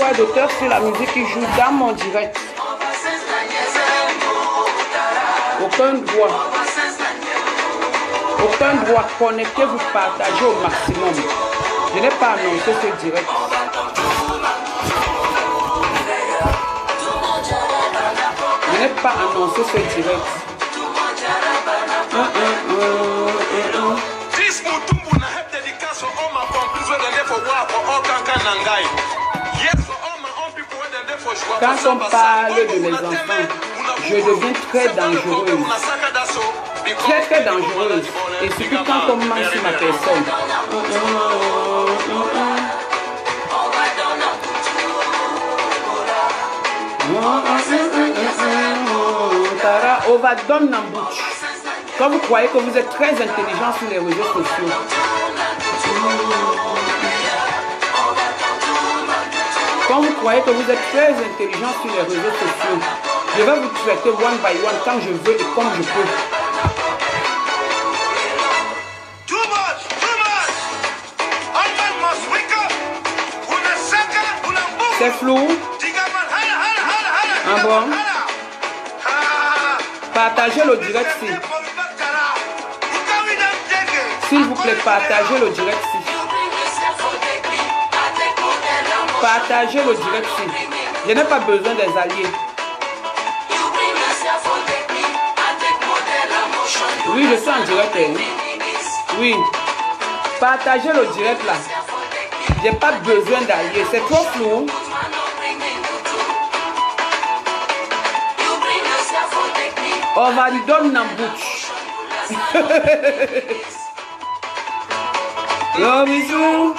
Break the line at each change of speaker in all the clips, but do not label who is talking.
droit d'auteur sur la musique qui joue dans mon direct. Aucun droit. Aucun droit. Connectez-vous, partagez au maximum. Je n'ai pas annoncé ce direct. Je n'ai pas annoncé ce direct. Quand on parle de mes enfants, je deviens très dangereuse. Très très dangereuse. Et surtout quand on ment sur ma personne. Overdone en bouche. Quand vous croyez que vous êtes très intelligent sur les réseaux sociaux. Quand vous croyez que vous êtes très intelligent sur les réseaux sociaux, je vais vous traiter one by one quand je veux et comme je peux. C'est flou. Ah bon? Partagez le direct si. S'il vous plaît, partagez le direct si. Partagez le direct si. Je n'ai pas besoin des alliés. Oui, je suis en direct. Hein? Oui. Partagez le direct là. J'ai pas besoin d'alliés. C'est trop flou. On va lui donner en bouche. Le bisou.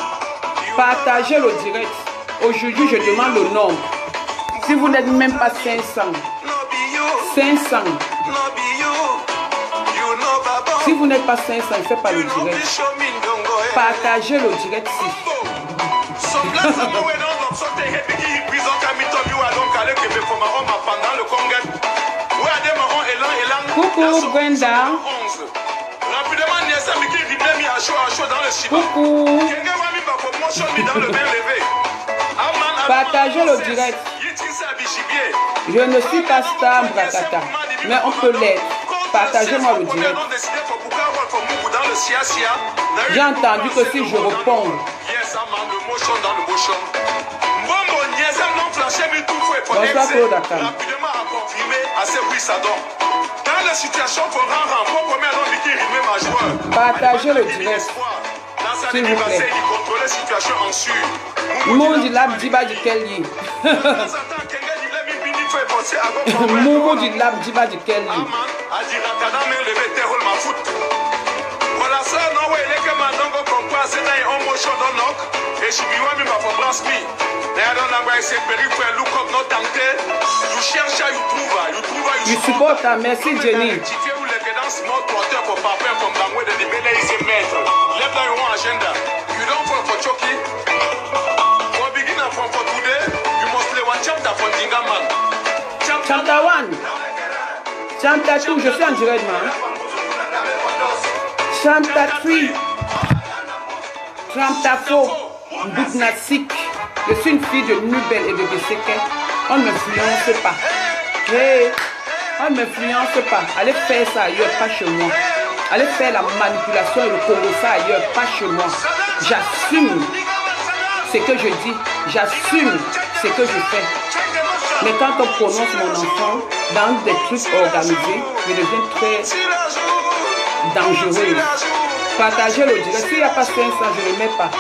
Partagez le direct. Aujourd'hui, je demande le nombre. Si vous n'êtes même pas 500. 500. Si vous n'êtes pas 500, ne faites pas le direct. Partagez le direct si. Coucou Brenda. Coucou. Partagez le direct. Je ne suis pas star Brakata, mais on peut l'être. Partagez-moi le direct. J'ai entendu que si je réponds. Bonsoir Claude Akam. Partagez le direct. S'il vous plaît. Momo du lab Diba du Kelly. Momo du lab Diba du Kelly. You support her, merci Jenny. Chapter 1. Chapter 2, je suis en direct, man. Chapter 3. Chapter 4. Bougnasik. Je suis une fille de Nubel et de Beseke. On ne m'influence pas. Hey, on ne m'influence pas. Allez faire ça ailleurs, pas chez moi. Allez faire la manipulation et le Congo ça ailleurs, pas chez moi. J'assume ce que je dis. J'assume ce que je fais. Mais quand on prononce mon enfant dans des trucs organisés, je deviens très dangereux. Partagez le direct. S'il n'y a pas 500, je ne le mets pas.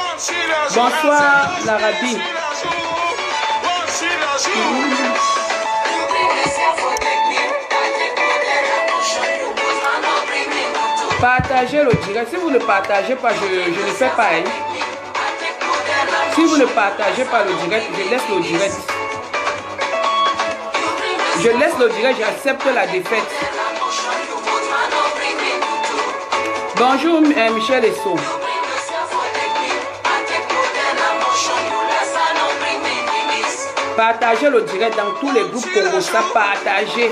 Bonsoir, l'Arabie. Partagez le direct. Si vous ne partagez pas, je ne fais pas. Hein. Si vous ne partagez pas le direct, je laisse le direct. Je laisse le direct, j'accepte la défaite. Bonjour Michel Esso. Partagez le direct dans tous les groupes Congo, ça partagez.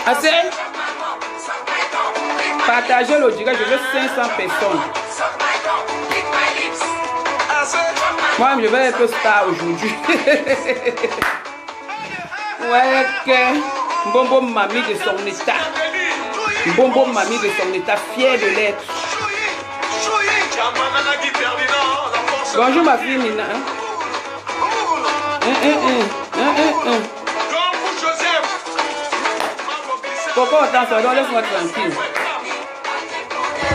Assez? Partagez le direct, je veux 500 personnes. Moi, je vais être star aujourd'hui. Ouais, que Bombo mamie de son état. Bombo mamie de son état, fier de l'être. Bonjour ma fille Nina. Pourquoi autant ça? Donc laisse-moi tranquille.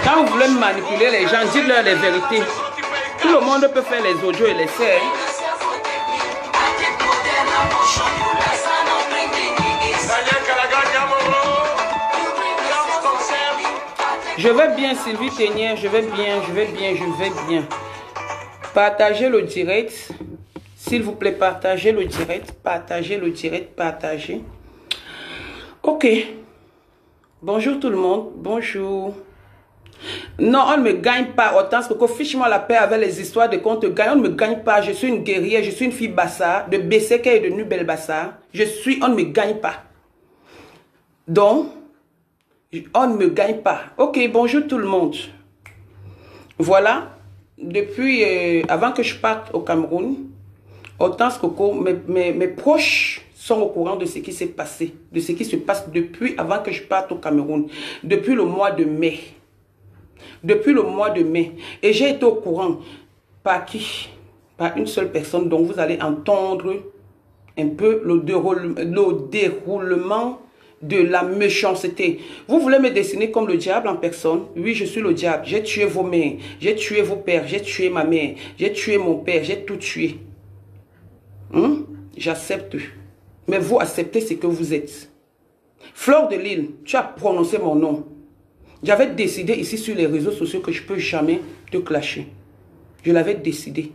Quand vous voulez manipuler les gens, dites-leur les vérités. Tout le monde peut faire les audios et les serres. Je vais bien, Sylvie Ténière, je vais bien. Partagez le direct. S'il vous plaît, partagez le direct. Partagez. Ok. Bonjour tout le monde. Bonjour. Non, on ne me gagne pas autant que fiche-moi la paix avec les histoires de qu'on te gagne. On ne me gagne pas. Je suis une guerrière, je suis une fille Bassa, de Besseke et de Nubel Bassa. On ne me gagne pas. Donc, on ne me gagne pas. Ok, bonjour tout le monde. Voilà. Depuis, avant que je parte au Cameroun, autant que mes proches sont au courant de ce qui s'est passé, de ce qui se passe depuis avant que je parte au Cameroun, depuis le mois de mai. Et j'ai été au courant par qui? Par une seule personne dont vous allez entendre un peu le déroulement de la méchanceté. Vous voulez me dessiner comme le diable en personne? Oui, je suis le diable. J'ai tué vos mères, j'ai tué vos pères, j'ai tué ma mère, j'ai tué mon père, j'ai tout tué. J'accepte. Mais vous acceptez ce que vous êtes. Fleur de Lille, tu as prononcé mon nom. J'avais décidé ici sur les réseaux sociaux que je ne peux jamais te clasher. Je l'avais décidé.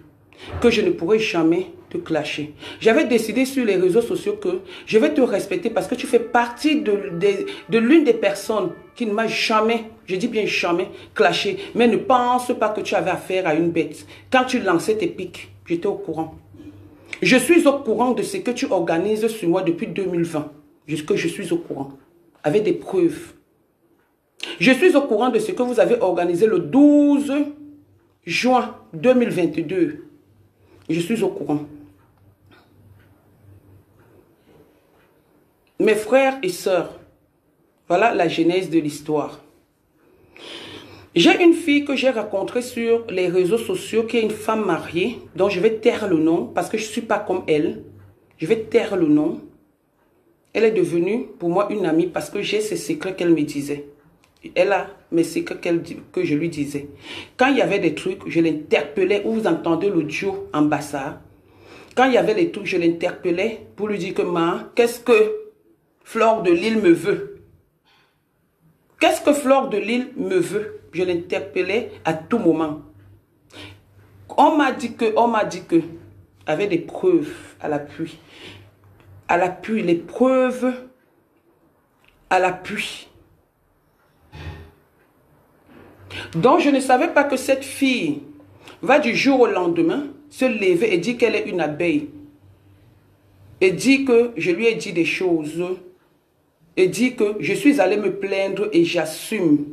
Que je ne pourrais jamais te clasher. J'avais décidé sur les réseaux sociaux que je vais te respecter parce que tu fais partie de l'une des personnes qui ne m'a jamais, je dis bien jamais, clashé. Mais ne pense pas que tu avais affaire à une bête. Quand tu lançais tes pics, j'étais au courant. Je suis au courant de ce que tu organises sur moi depuis 2020. Jusque je suis au courant. Avec des preuves. Je suis au courant de ce que vous avez organisé le 12 juin 2022. Je suis au courant. Mes frères et sœurs, voilà la genèse de l'histoire. J'ai une fille que j'ai rencontrée sur les réseaux sociaux qui est une femme mariée, dont je vais taire le nom parce que je ne suis pas comme elle. Je vais taire le nom. Elle est devenue pour moi une amie parce que j'ai ces secrets qu'elle me disait. Elle a mes secrets que je lui disais. Quand il y avait des trucs, je l'interpellais, où vous entendez l'audio en Bassa. Quand il y avait les trucs, je l'interpellais pour lui dire que qu'est-ce que Fleur de Lille me veut? Qu'est-ce que Fleur de Lille me veut? Je l'interpellais à tout moment. On m'a dit que, avec des preuves à l'appui. À l'appui, les preuves à l'appui. Donc, je ne savais pas que cette fille va du jour au lendemain se lever et dire qu'elle est une abeille. Et dit que je lui ai dit des choses. Et dit que je suis allé me plaindre et j'assume.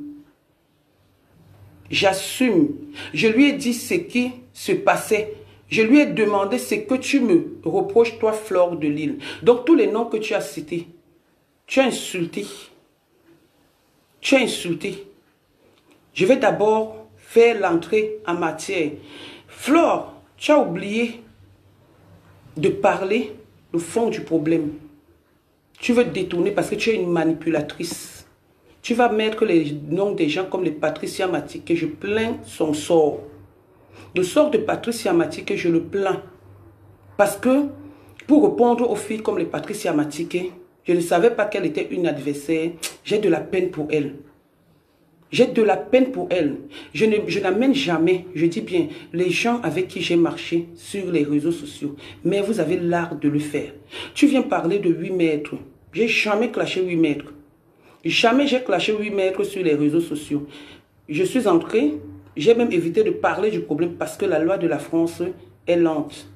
J'assume. Je lui ai dit ce qui se passait. Je lui ai demandé ce que tu me reproches, toi, Fleur de Lille. Donc, tous les noms que tu as cités, tu as insulté. Tu as insulté. Je vais d'abord faire l'entrée en matière. Flore, tu as oublié de parler le fond du problème. Tu veux détourner parce que tu es une manipulatrice. Tu vas mettre les noms des gens comme les Patricia Matike. Je plains son sort. Le sort de Patricia Matike, je le plains. Parce que pour répondre aux filles comme les Patricia Matike, je ne savais pas qu'elle était une adversaire. J'ai de la peine pour elle. J'ai de la peine pour elle. Je n'amène jamais, je dis bien, les gens avec qui j'ai marché sur les réseaux sociaux. Mais vous avez l'art de le faire. Tu viens parler de 8 mètres. J'ai jamais clashé 8 mètres. Jamais j'ai clashé 8 mètres sur les réseaux sociaux. Je suis entré, j'ai même évité de parler du problème parce que la loi de la France est lente.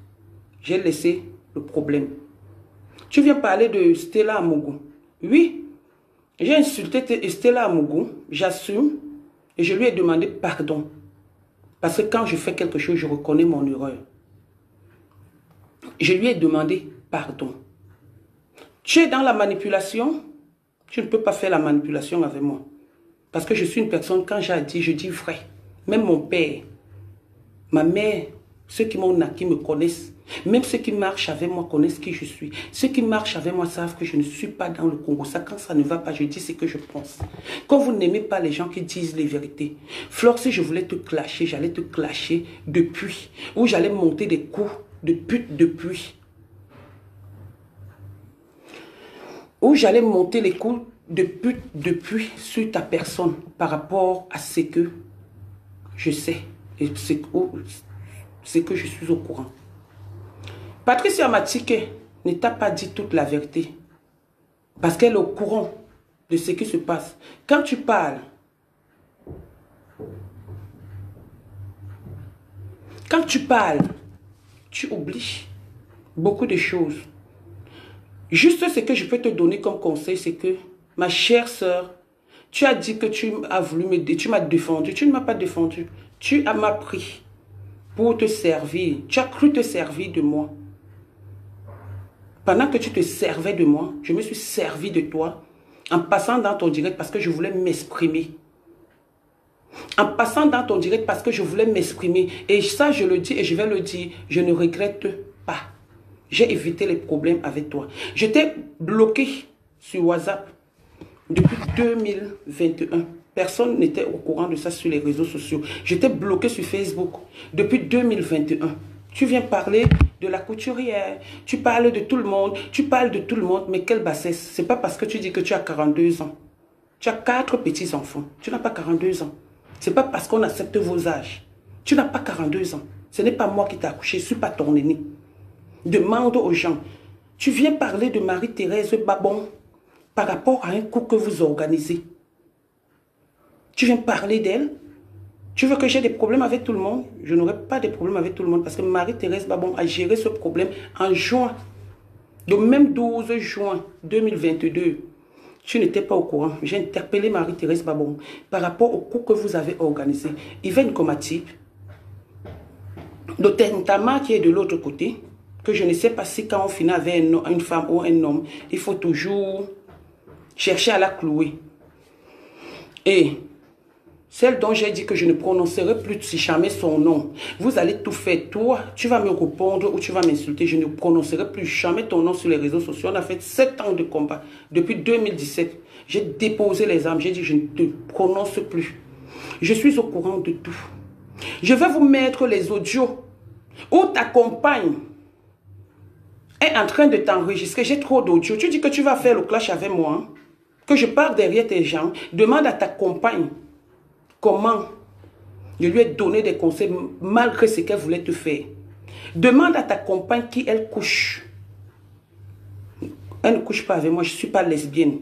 J'ai laissé le problème. Tu viens parler de Stella Amogo. Oui. J'ai insulté Stella Amougou, j'assume, et je lui ai demandé pardon. Parce que quand je fais quelque chose, je reconnais mon erreur. Je lui ai demandé pardon. Tu es dans la manipulation, tu ne peux pas faire la manipulation avec moi. Parce que je suis une personne, quand j'ai dit, je dis vrai. Même mon père, ma mère, ceux qui m'ont naquis me connaissent. Même ceux qui marchent avec moi connaissent qui je suis. Ceux qui marchent avec moi savent que je ne suis pas dans le Congo. Ça, quand ça ne va pas, je dis ce que je pense. Quand vous n'aimez pas les gens qui disent les vérités. Flore, si je voulais te clasher, j'allais te clasher depuis. Ou j'allais monter des coups de pute depuis. Ou j'allais monter les coups de pute depuis sur ta personne par rapport à ce que je sais et ce que je suis au courant. Patricia Matike ne t'a pas dit toute la vérité parce qu'elle est au courant de ce qui se passe. Quand tu parles, tu oublies beaucoup de choses. Juste ce que je peux te donner comme conseil, c'est que, ma chère sœur, tu as dit que tu as voulu m'aider, tu m'as défendu, tu ne m'as pas défendu. Tu m'as pris pour te servir. Tu as cru te servir de moi. Pendant que tu te servais de moi, je me suis servi de toi en passant dans ton direct parce que je voulais m'exprimer. En passant dans ton direct parce que je voulais m'exprimer. Et ça, je le dis et je vais le dire, je ne regrette pas. J'ai évité les problèmes avec toi. J'étais bloqué sur WhatsApp depuis 2021. Personne n'était au courant de ça sur les réseaux sociaux. J'étais bloqué sur Facebook depuis 2021. Tu viens parler de la couturière, tu parles de tout le monde, mais quelle bassesse. C'est pas parce que tu dis que tu as 42 ans. Tu as 4 petits-enfants. Tu n'as pas 42 ans. C'est pas parce qu'on accepte vos âges. Tu n'as pas 42 ans. Ce n'est pas moi qui t'ai accouché, je ne suis pas ton aîné. Demande aux gens. Tu viens parler de Marie-Thérèse Babon par rapport à un coup que vous organisez. Tu viens parler d'elle. Tu veux que j'ai des problèmes avec tout le monde? Je n'aurai pas de problème avec tout le monde parce que Marie-Thérèse Babon a géré ce problème en juin. Le même 12 juin 2022. Tu n'étais pas au courant. J'ai interpellé Marie-Thérèse Babon par rapport au coup que vous avez organisé. Yvaine Komatip, le Tentama qui est de l'autre côté, que je ne sais pas si quand on finit avec une femme ou un homme, il faut toujours chercher à la clouer. Et celle dont j'ai dit que je ne prononcerai plus si jamais son nom, vous allez tout faire. Toi, tu vas me répondre ou tu vas m'insulter. Je ne prononcerai plus jamais ton nom sur les réseaux sociaux. On a fait 7 ans de combat. Depuis 2017, j'ai déposé les armes. J'ai dit je ne te prononce plus. Je suis au courant de tout. Je vais vous mettre les audios où ta compagne est en train de t'enregistrer. J'ai trop d'audio. Tu dis que tu vas faire le clash avec moi. Hein? Que je pars derrière tes gens. Demande à ta compagne comment je lui ai donné des conseils malgré ce qu'elle voulait te faire. Demande à ta compagne qui elle couche. Elle ne couche pas avec moi. Je ne suis pas lesbienne.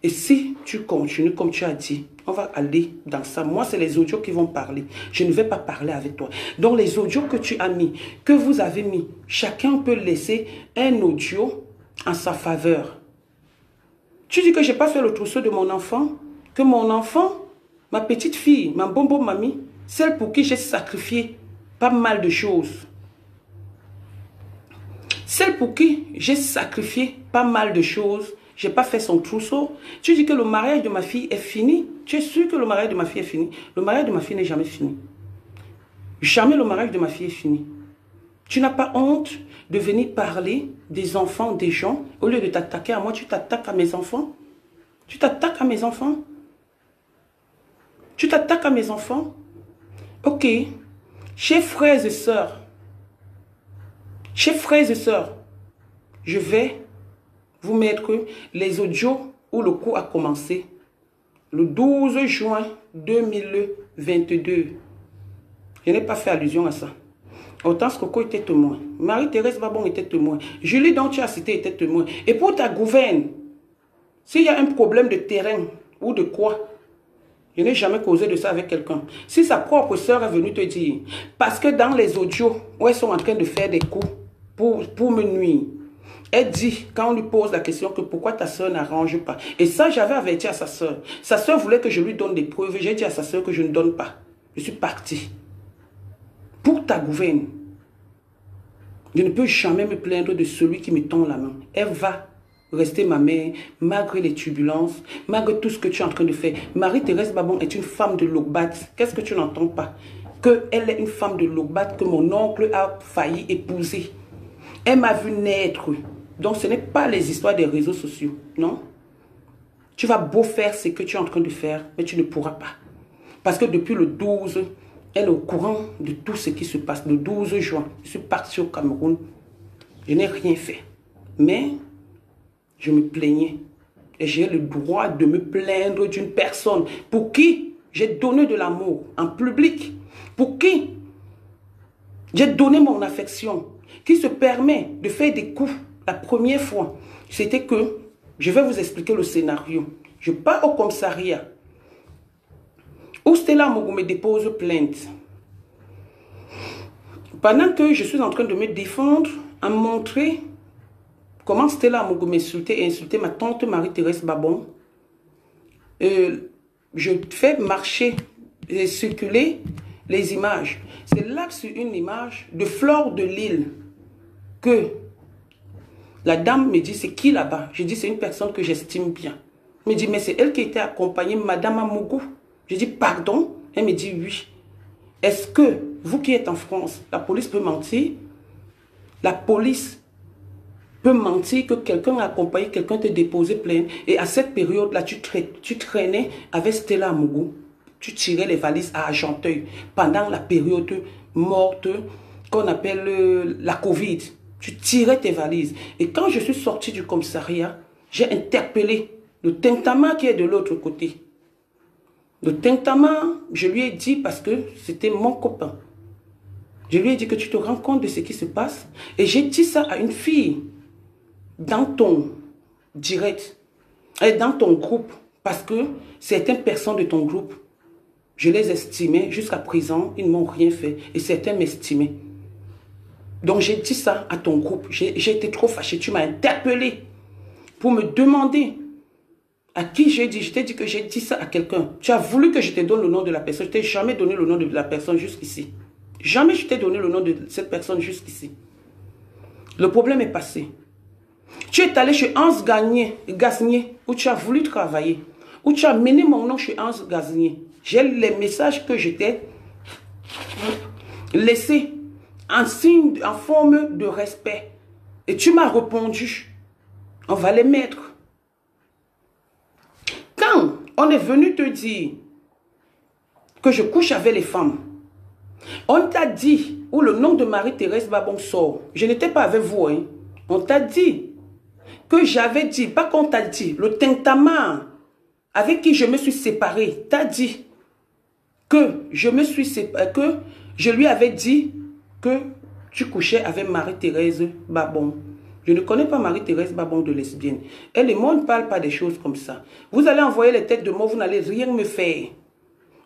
Et si tu continues comme tu as dit, on va aller dans ça. Moi, c'est les audios qui vont parler. Je ne vais pas parler avec toi. Donc, les audios que tu as mis, que vous avez mis, chacun peut laisser un audio en sa faveur. Tu dis que je n'ai pas fait le trousseau de mon enfant, que mon enfant, ma petite fille, ma bonbon mamie, celle pour qui j'ai sacrifié pas mal de choses. Celle pour qui j'ai sacrifié pas mal de choses. Je n'ai pas fait son trousseau. Tu dis que le mariage de ma fille est fini. Tu es sûr que le mariage de ma fille est fini? Le mariage de ma fille n'est jamais fini. Jamais le mariage de ma fille est fini. Tu n'as pas honte de venir parler des enfants des gens. Au lieu de t'attaquer à moi, tu t'attaques à mes enfants. Tu t'attaques à mes enfants. Tu t'attaques à mes enfants. Ok. Chers frères et sœurs. Chers frères et sœurs. Je vais vous mettre les audios où le coup a commencé. Le 12 juin 2022. Je n'ai pas fait allusion à ça. Hortense Coco était témoin. Marie-Thérèse Babon était témoin. Julie dont tu as cité était témoin. Et pour ta gouverne, s'il y a un problème de terrain ou de quoi, je n'ai jamais causé de ça avec quelqu'un. Si sa propre sœur est venue te dire, parce que dans les audios où elles sont en train de faire des coups pour me nuire, Elle dit, quand on lui pose la question, que pourquoi ta soeur n'arrange pas. Et ça, j'avais averti à sa soeur. Sa soeur voulait que je lui donne des preuves. J'ai dit à sa soeur que je ne donne pas. Je suis partie. Pour ta gouverne, je ne peux jamais me plaindre de celui qui me tend la main. Elle va rester ma mère, malgré les turbulences, malgré tout ce que tu es en train de faire. Marie-Thérèse Babon est une femme de Logbat. Qu'est-ce que tu n'entends pas? Qu'elle est une femme de Logbat que mon oncle a failli épouser. Elle m'a vu naître. Donc ce n'est pas les histoires des réseaux sociaux, non? Tu vas beau faire ce que tu es en train de faire, mais tu ne pourras pas. Parce que depuis le 12, elle est au courant de tout ce qui se passe. Le 12 juin, je suis parti au Cameroun. Je n'ai rien fait. Mais je me plaignais. Et j'ai le droit de me plaindre d'une personne pour qui j'ai donné de l'amour en public. Pour qui j'ai donné mon affection. Qui se permet de faire des coups. La première fois, c'était que, je vais vous expliquer le scénario. Je pars au commissariat. Où Stella Mougou me dépose plainte. Pendant que je suis en train de me défendre, à montrer comment Stella Mougou m'insultait et insultait ma tante Marie-Thérèse Babon, je fais marcher et circuler les images. C'est là sur une image de Fleur de Lille que la dame me dit, c'est qui là-bas? Je dis, c'est une personne que j'estime bien. Elle me dit, mais c'est elle qui était accompagnée, Madame Amougou. Je dis, pardon? Elle me dit, oui. Est-ce que, vous qui êtes en France, la police peut mentir? La police peut mentir que quelqu'un a accompagné, quelqu'un te déposé plainte. Et à cette période-là, tu traînais avec Stella Amougou. Tu tirais les valises à Argenteuil pendant la période morte qu'on appelle la Covid. Tu tirais tes valises. Et quand je suis sorti du commissariat, j'ai interpellé le Tintama qui est de l'autre côté. Le Tintama, je lui ai dit, parce que c'était mon copain, je lui ai dit que tu te rends compte de ce qui se passe. Et j'ai dit ça à une fille dans ton direct, et dans ton groupe, parce que certaines personnes de ton groupe, je les estimais, jusqu'à présent, ils ne m'ont rien fait. Et certains m'estimaient. Donc j'ai dit ça à ton groupe. J'ai été trop fâchée. Tu m'as interpellé pour me demander à qui j'ai dit. Je t'ai dit que j'ai dit ça à quelqu'un. Tu as voulu que je te donne le nom de la personne. Je t'ai jamais donné le nom de la personne jusqu'ici. Jamais je t'ai donné le nom de cette personne jusqu'ici. Le problème est passé. Tu es allé chez Hans Gaznier, où tu as voulu travailler. Où tu as mené mon nom chez Hans Gaznier. J'ai les messages que je t'ai laissés en signe, en forme de respect. Et tu m'as répondu, on va les mettre. Quand on est venu te dire que je couche avec les femmes, on t'a dit, où le nom de Marie-Thérèse Babon sort, je n'étais pas avec vous, hein. On t'a dit que j'avais dit, pas qu'on t'a dit, le Tintama avec qui je me suis séparée, t'a dit que je lui avais dit que tu couchais avec Marie-Thérèse Babon. Je ne connais pas Marie-Thérèse Babon de lesbienne. Elle et moi, on ne parle pas des choses comme ça. Vous allez envoyer les têtes de mort, vous n'allez rien me faire.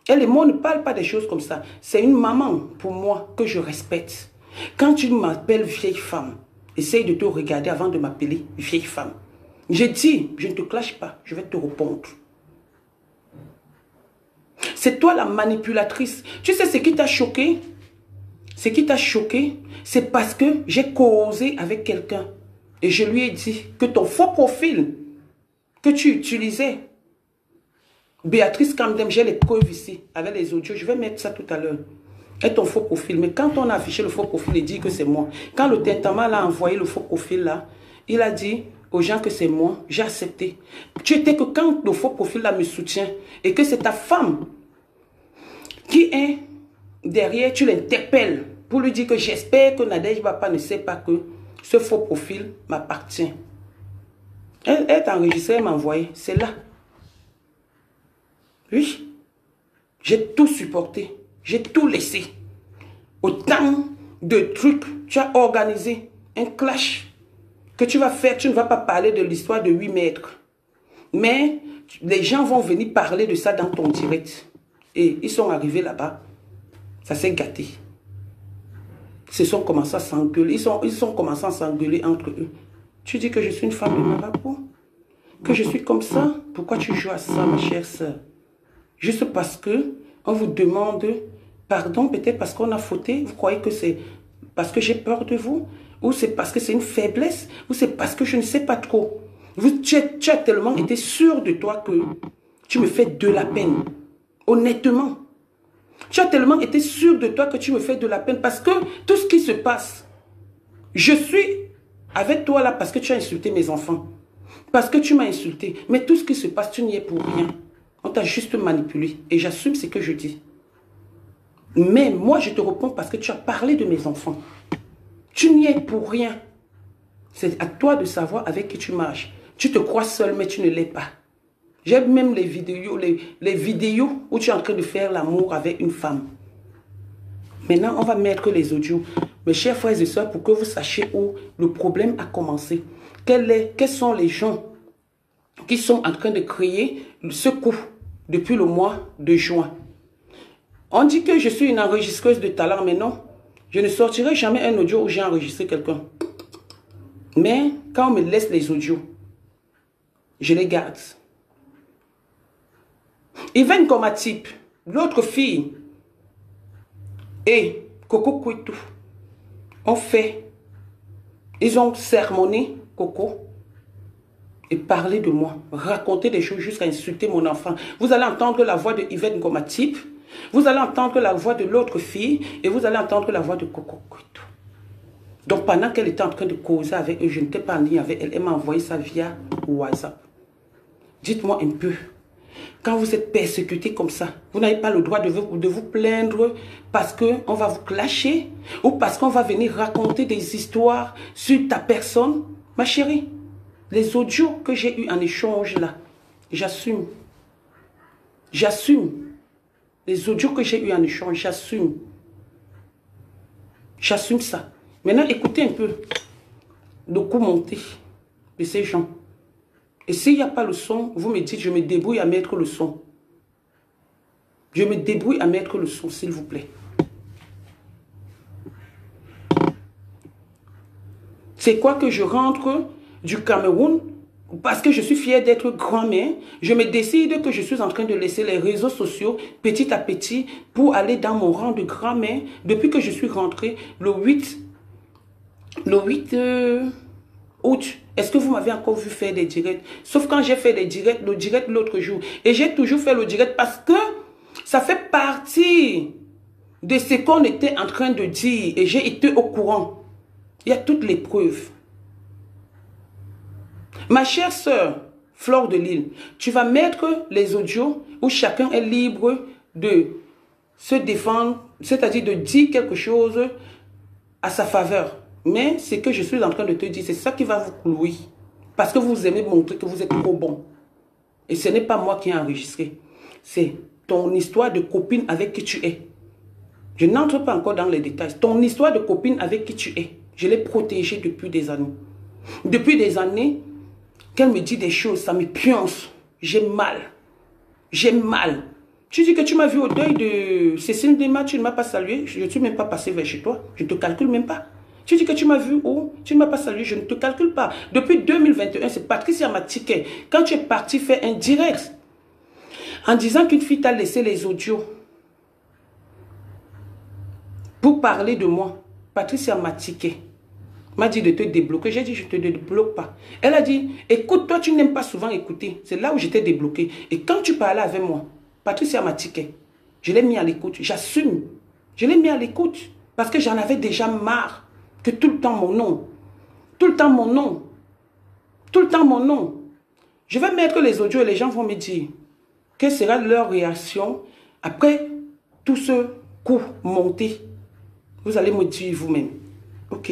Elle et moi, on ne parle pas des choses comme ça. C'est une maman, pour moi, que je respecte. Quand tu m'appelles vieille femme, essaye de te regarder avant de m'appeler vieille femme. J'ai dit, je ne te clash pas, je vais te répondre. C'est toi la manipulatrice. Tu sais ce qui t'a choqué? Ce qui t'a choqué, c'est parce que j'ai causé avec quelqu'un. Et je lui ai dit que ton faux profil que tu utilisais, Béatrice Camdem, j'ai les preuves ici, avec les audios, je vais mettre ça tout à l'heure. Et ton faux profil. Mais quand on a affiché le faux profil, il dit que c'est moi. Quand le Tintama a envoyé le faux profil là, il a dit aux gens que c'est moi, j'ai accepté. Tu étais que quand le faux profil là me soutient et que c'est ta femme qui est derrière, tu l'interpelles pour lui dire que j'espère que Nadège Bapa ne sait pas que ce faux profil m'appartient. Elle t'a enregistré, elle m'a envoyé. C'est là. Oui. J'ai tout supporté. J'ai tout laissé. Autant de trucs. Tu as organisé un clash que tu vas faire. Tu ne vas pas parler de l'histoire de 8 mètres. Mais les gens vont venir parler de ça dans ton direct. Et ils sont arrivés là-bas. Ça s'est gâté. Ils se sont commencés à s'engueuler. Ils sont commencés à s'engueuler entre eux. Tu dis que je suis une femme de marabout. Que je suis comme ça. Pourquoi tu joues à ça, ma chère sœur? Juste parce que on vous demande pardon, peut-être parce qu'on a fauté. Vous croyez que c'est parce que j'ai peur de vous? Ou c'est parce que c'est une faiblesse? Ou c'est parce que je ne sais pas trop? Tu as tellement été sûr de toi que tu me fais de la peine. Honnêtement. Tu as tellement été sûr de toi que tu me fais de la peine. Parce que tout ce qui se passe, je suis avec toi là parce que tu as insulté mes enfants. Parce que tu m'as insulté. Mais tout ce qui se passe, tu n'y es pour rien. On t'a juste manipulé. Et j'assume ce que je dis. Mais moi, je te réponds parce que tu as parlé de mes enfants. Tu n'y es pour rien. C'est à toi de savoir avec qui tu marches. Tu te crois seul, mais tu ne l'es pas. J'aime même les vidéos où tu es en train de faire l'amour avec une femme. Maintenant, on va mettre les audios. Mes chers frères et sœurs, pour que vous sachiez où le problème a commencé. Quels sont les gens qui sont en train de créer ce coup depuis le mois de juin? On dit que je suis une enregistreuse de talent, mais non. Je ne sortirai jamais un audio où j'ai enregistré quelqu'un. Mais quand on me laisse les audios, je les garde. Yvonne Gomatip, l'autre fille, et Coco Kouitou ont fait, ils ont sermonné Coco et parlé de moi, raconté des choses jusqu'à insulter mon enfant. Vous allez entendre la voix de Yvonne Gomatip, vous allez entendre la voix de l'autre fille et vous allez entendre la voix de Coco Kouitou. Donc pendant qu'elle était en train de causer avec eux, je n'étais pas en ligne avec elle, elle m'a envoyé ça via WhatsApp. Dites-moi un peu. Quand vous êtes persécuté comme ça, vous n'avez pas le droit de vous plaindre parce qu'on va vous clasher ou parce qu'on va venir raconter des histoires sur ta personne. Ma chérie, les audios que j'ai eu en échange là, j'assume. J'assume. Les audios que j'ai eu en échange, j'assume. J'assume ça. Maintenant, écoutez un peu le coup monté de ces gens. Et s'il n'y a pas le son, vous me dites, je me débrouille à mettre le son. Je me débrouille à mettre le son, s'il vous plaît. C'est quoi que je rentre du Cameroun parce que je suis fière d'être grand-mère. Je me décide que je suis en train de laisser les réseaux sociaux petit à petit pour aller dans mon rang de grand-mère. Depuis que je suis rentrée le 8 août. Est-ce que vous m'avez encore vu faire des directs? Sauf quand j'ai fait des directs, le direct l'autre jour. Et j'ai toujours fait le direct parce que ça fait partie de ce qu'on était en train de dire. Et j'ai été au courant. Il y a toutes les preuves. Ma chère sœur, Flore de Lille, tu vas mettre les audios où chacun est libre de se défendre, c'est-à-dire de dire quelque chose à sa faveur. Mais ce que je suis en train de te dire, c'est ça qui va vous clouer. Parce que vous aimez montrer que vous êtes trop bon. Et ce n'est pas moi qui ai enregistré. C'est ton histoire de copine avec qui tu es. Je n'entre pas encore dans les détails. Ton histoire de copine avec qui tu es. Je l'ai protégée depuis des années. Depuis des années, qu'elle me dit des choses, ça me pionce. J'ai mal. J'ai mal. Tu dis que tu m'as vu au deuil de Cécile Dema, tu ne m'as pas salué. Je ne suis même pas passé vers chez toi. Je ne te calcule même pas. Tu dis que tu m'as vu où? Tu ne m'as pas salué, je ne te calcule pas. Depuis 2021, c'est Patricia Matiquet. Quand tu es parti faire un direct en disant qu'une fille t'a laissé les audios pour parler de moi, Patricia Matiquet m'a dit de te débloquer. J'ai dit, je ne te débloque pas. Elle a dit, écoute, toi, tu n'aimes pas souvent écouter. C'est là où j'étais débloqué. Et quand tu parlais avec moi, Patricia Matiquet, je l'ai mis à l'écoute. J'assume. Je l'ai mis à l'écoute parce que j'en avais déjà marre. Que tout le temps mon nom, tout le temps mon nom, tout le temps mon nom. Je vais mettre les audios et les gens vont me dire quelle sera leur réaction après tout ce coup monté. Vous allez me dire vous-même. Ok.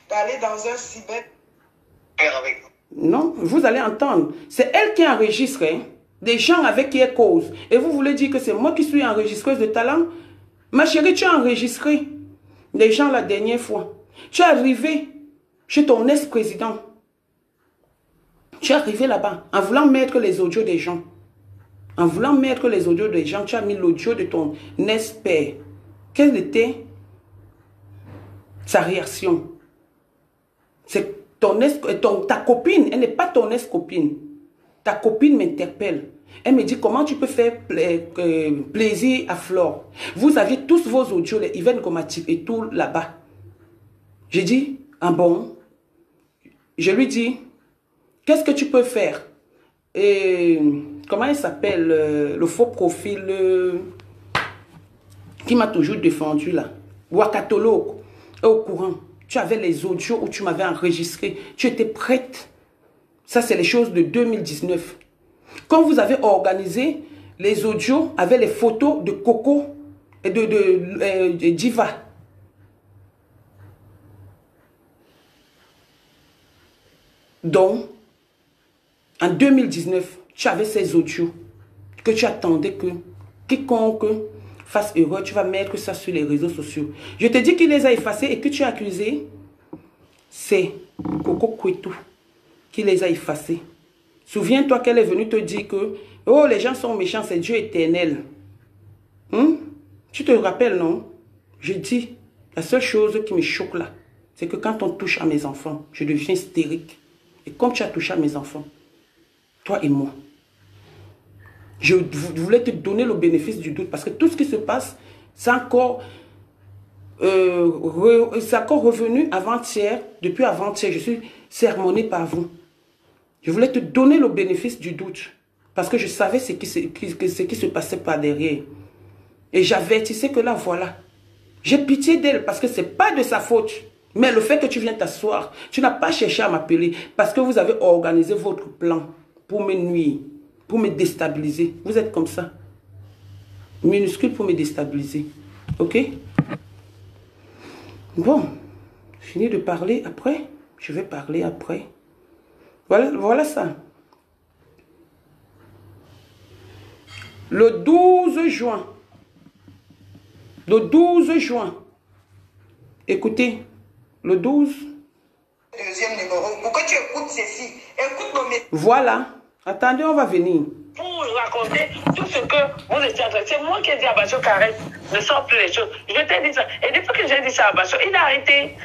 D'aller dans un cyber avec vous.
Non, vous allez entendre. C'est elle qui enregistre, hein? Des gens avec qui elle cause. Et vous voulez dire que c'est moi qui suis enregistreuse de talent? Ma chérie, tu as enregistré des gens la dernière fois. Tu es arrivé chez ton ex-président. Tu es arrivé là-bas en voulant mettre les audios des gens. En voulant mettre les audios des gens, tu as mis l'audio de ton ex-père. Quelle était sa réaction. C'est ta copine, elle n'est pas ton ex-copine. Ta copine m'interpelle. Elle me dit comment tu peux faire plaisir à Flore. Vous aviez tous vos audios, les Yvette Gomatip et tout là-bas. J'ai dit, ah bon? Je lui dis, qu'est-ce que tu peux faire? Et comment il s'appelle, le faux profil qui m'a toujours défendu là. Wakatolo est au courant. Tu avais les audios où tu m'avais enregistré. Tu étais prête. Ça, c'est les choses de 2019. Quand vous avez organisé les audios avec les photos de Coco et de Diva. Donc, en 2019, tu avais ces audios que tu attendais que quiconque fasse erreur, tu vas mettre ça sur les réseaux sociaux. Je te dis qu'il les a effacés et que tu as accusé, c'est Coco Kwetu qui les a effacés. Souviens-toi qu'elle est venue te dire que oh, les gens sont méchants, c'est Dieu éternel. Tu te rappelles, non? Je dis, la seule chose qui me choque là, c'est que quand on touche à mes enfants, je deviens hystérique. Et comme tu as touché à mes enfants, toi et moi, je voulais te donner le bénéfice du doute parce que tout ce qui se passe, c'est encore, revenu avant-hier. Depuis avant-hier, je suis sermonné par vous. Je voulais te donner le bénéfice du doute parce que je savais ce qui se passait par derrière. Et j'avertissais que là, voilà. J'ai pitié d'elle parce que ce n'est pas de sa faute. Mais le fait que tu viens t'asseoir, tu n'as pas cherché à m'appeler parce que vous avez organisé votre plan pour me nuire, pour me déstabiliser. Vous êtes comme ça. Minuscule pour me déstabiliser. Ok? Bon. Fini de parler après. Je vais parler après. Voilà ça. Le 12 juin. Le 12 juin. Écoutez. Le 12.
Deuxième numéro. Pourquoi tu écoutes ceci? Écoute mon message.
Voilà. Attendez, on va venir.
Pour raconter tout ce que vous étiez en train de... C'est moi qui ai dit à Bacho qu'arrête, ne sort plus les choses. Je t'ai dit ça. Et depuis que j'ai dit ça à Bacho, il a arrêté.